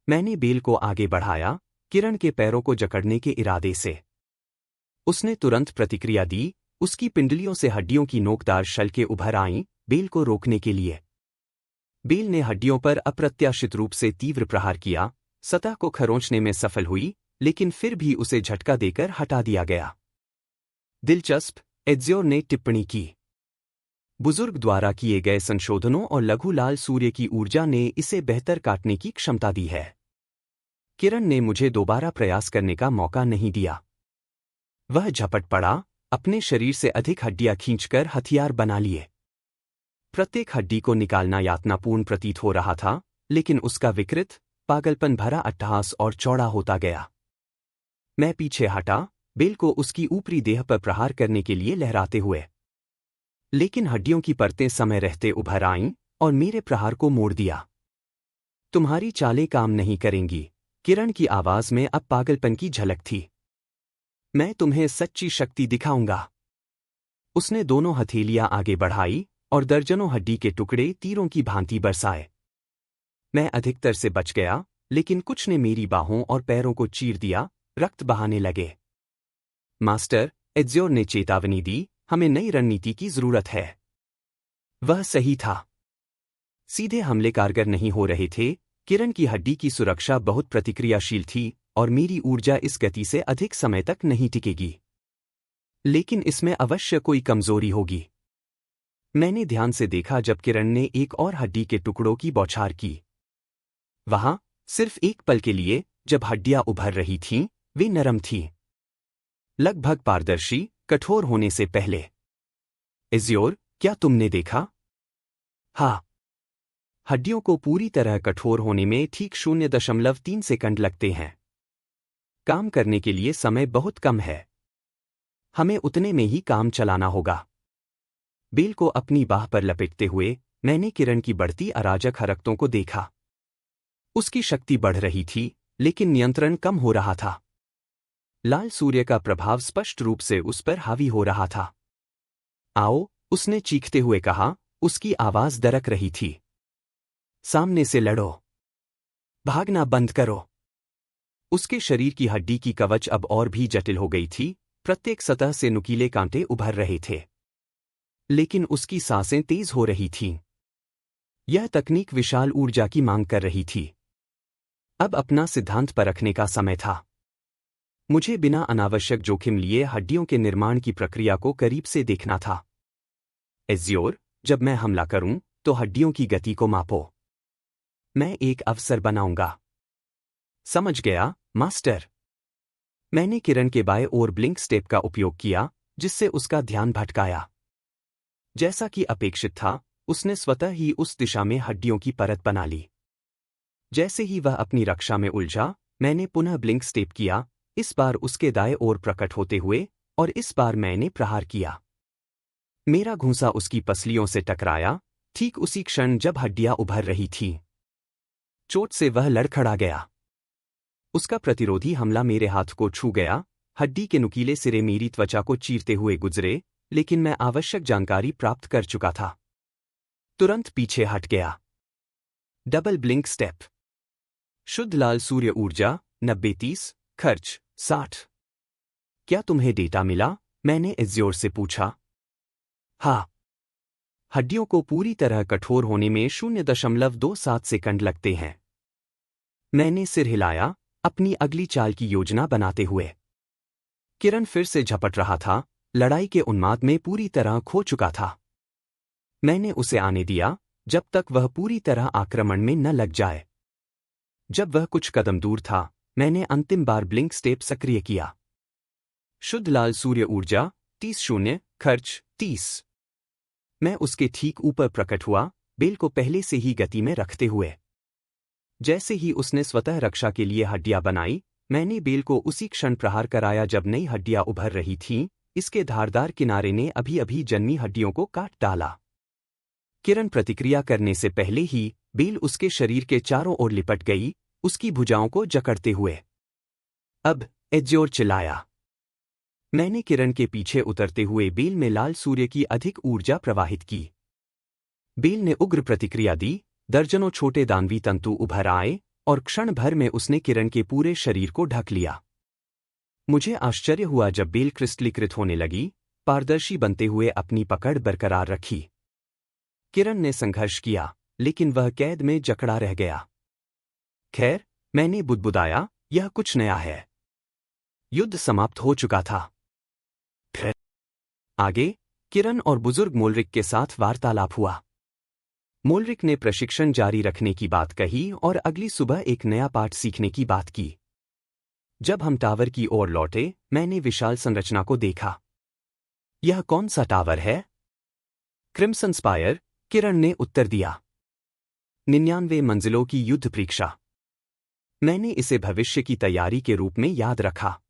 मैंने बेल को आगे बढ़ाया, किरण के पैरों को जकड़ने के इरादे से। उसने तुरंत प्रतिक्रिया दी, उसकी पिंडलियों से हड्डियों की नोकदार शल्कें उभर आईं, बेल को रोकने के लिए। बेल ने हड्डियों पर अप्रत्याशित रूप से तीव्र प्रहार किया, सतह को खरोंचने में सफल हुई, लेकिन फिर भी उसे झटका देकर हटा दिया गया। दिलचस्प, एज़्योर ने टिप्पणी की। बुजुर्ग द्वारा किए गए संशोधनों और लघु लाल सूर्य की ऊर्जा ने इसे बेहतर काटने की क्षमता दी है। किरण ने मुझे दोबारा प्रयास करने का मौका नहीं दिया। वह झपट पड़ा, अपने शरीर से अधिक हड्डियां खींचकर हथियार बना लिए। प्रत्येक हड्डी को निकालना यातनापूर्ण प्रतीत हो रहा था, लेकिन उसका विकृत, पागलपन भरा अट्टहास और चौड़ा होता गया। मैं पीछे हटा, बेल को उसकी ऊपरी देह पर प्रहार करने के लिए लहराते हुए। लेकिन हड्डियों की परतें समय रहते उभर आईं और मेरे प्रहार को मोड़ दिया। तुम्हारी चालें काम नहीं करेंगी, किरण की आवाज में अब पागलपन की झलक थी। मैं तुम्हें सच्ची शक्ति दिखाऊंगा। उसने दोनों हथेलियां आगे बढ़ाई और दर्जनों हड्डी के टुकड़े तीरों की भांति बरसाए। मैं अधिकतर से बच गया, लेकिन कुछ ने मेरी बाहों और पैरों को चीर दिया, रक्त बहाने लगे। मास्टर, एज़्योर ने चेतावनी दी, हमें नई रणनीति की जरूरत है। वह सही था। सीधे हमले कारगर नहीं हो रहे थे। किरण की हड्डी की सुरक्षा बहुत प्रतिक्रियाशील थी और मेरी ऊर्जा इस गति से अधिक समय तक नहीं टिकेगी। लेकिन इसमें अवश्य कोई कमजोरी होगी। मैंने ध्यान से देखा जब किरण ने एक और हड्डी के टुकड़ों की बौछार की। वहां, सिर्फ एक पल के लिए, जब हड्डियां उभर रही थीं, वे नरम थीं, लगभग पारदर्शी, कठोर होने से पहले। एज़्योर, क्या तुमने देखा? हाँ। हड्डियों को पूरी तरह कठोर होने में ठीक 0.3 सेकंड लगते हैं। काम करने के लिए समय बहुत कम है। हमें उतने में ही काम चलाना होगा। बेल को अपनी बाह पर लपेटते हुए मैंने किरण की बढ़ती अराजक हरकतों को देखा। उसकी शक्ति बढ़ रही थी, लेकिन नियंत्रण कम हो रहा था। लाल सूर्य का प्रभाव स्पष्ट रूप से उस पर हावी हो रहा था। आओ, उसने चीखते हुए कहा, उसकी आवाज दरक रही थी। सामने से लड़ो। भागना बंद करो। उसके शरीर की हड्डी की कवच अब और भी जटिल हो गई थी, प्रत्येक सतह से नुकीले कांटे उभर रहे थे। लेकिन उसकी सांसें तेज हो रही थीं। यह तकनीक विशाल ऊर्जा की मांग कर रही थी। अब अपना सिद्धांत परखने का समय था। मुझे बिना अनावश्यक जोखिम लिए हड्डियों के निर्माण की प्रक्रिया को करीब से देखना था। एज़्योर, जब मैं हमला करूं, तो हड्डियों की गति को मापो। मैं एक अवसर बनाऊंगा। समझ गया, मास्टर। मैंने किरण के बाएं ओर ब्लिंक स्टेप का उपयोग किया, जिससे उसका ध्यान भटकाया। जैसा कि अपेक्षित था, उसने स्वतः ही उस दिशा में हड्डियों की परत बना ली। जैसे ही वह अपनी रक्षा में उलझा, मैंने पुनः ब्लिंक स्टेप किया, इस बार उसके दाएं ओर प्रकट होते हुए, और इस बार मैंने प्रहार किया। मेरा घूंसा उसकी पसलियों से टकराया, ठीक उसी क्षण जब हड्डियां उभर रही थीं। चोट से वह लड़खड़ा गया। उसका प्रतिरोधी हमला मेरे हाथ को छू गया, हड्डी के नुकीले सिरे मेरी त्वचा को चीरते हुए गुजरे, लेकिन मैं आवश्यक जानकारी प्राप्त कर चुका था। तुरंत पीछे हट गया। Double blink step. शुद्ध लाल सूर्य ऊर्जा 90-30, खर्च 60। क्या तुम्हें डेटा मिला? मैंने एज़्योर से पूछा। हाँ। हड्डियों को पूरी तरह कठोर होने में 0.27 सेकंड लगते हैं। मैंने सिर हिलाया, अपनी अगली चाल की योजना बनाते हुए। किरण फिर से झपट रहा था, लड़ाई के उन्माद में पूरी तरह खो चुका था। मैंने उसे आने दिया, जब तक वह पूरी तरह आक्रमण में न लग जाए। जब वह कुछ कदम दूर था, मैंने अंतिम बार ब्लिंक स्टेप सक्रिय किया। शुद्ध लाल सूर्य ऊर्जा 30-0, खर्च 30। मैं उसके ठीक ऊपर प्रकट हुआ, बेल को पहले से ही गति में रखते हुए। जैसे ही उसने स्वतः रक्षा के लिए हड्डियां बनाई, मैंने बेल को उसी क्षण प्रहार कराया जब नई हड्डियां उभर रही थीं, इसके धारदार किनारे ने अभी-अभी जन्मी हड्डियों को काट डाला। किरण प्रतिक्रिया करने से पहले ही बेल उसके शरीर के चारों ओर लिपट गई, उसकी भुजाओं को जकड़ते हुए। अब, एज़्योर चिल्लाया। मैंने किरण के पीछे उतरते हुए बेल में लाल सूर्य की अधिक ऊर्जा प्रवाहित की। बेल ने उग्र प्रतिक्रिया दी, दर्जनों छोटे दानवी तंतु उभर आए, और क्षण भर में उसने किरण के पूरे शरीर को ढक लिया। मुझे आश्चर्य हुआ जब बेल क्रिस्टलीकृत होने लगी, पारदर्शी बनते हुए अपनी पकड़ बरकरार रखी। किरण ने संघर्ष किया, लेकिन वह कैद में जकड़ा रह गया। खैर, मैंने बुदबुदाया, यह कुछ नया है। युद्ध समाप्त हो चुका था। फिर आगे, किरण और बुजुर्ग मोलरिक के साथ वार्तालाप हुआ। मोलरिक ने प्रशिक्षण जारी रखने की बात कही और अगली सुबह एक नया पाठ सीखने की बात की। जब हम टावर की ओर लौटे, मैंने विशाल संरचना को देखा। यह कौन सा टावर है? क्रिम्सन स्पायर, किरण ने उत्तर दिया। 99 मंजिलों की युद्ध परीक्षा। मैंने इसे भविष्य की तैयारी के रूप में याद रखा।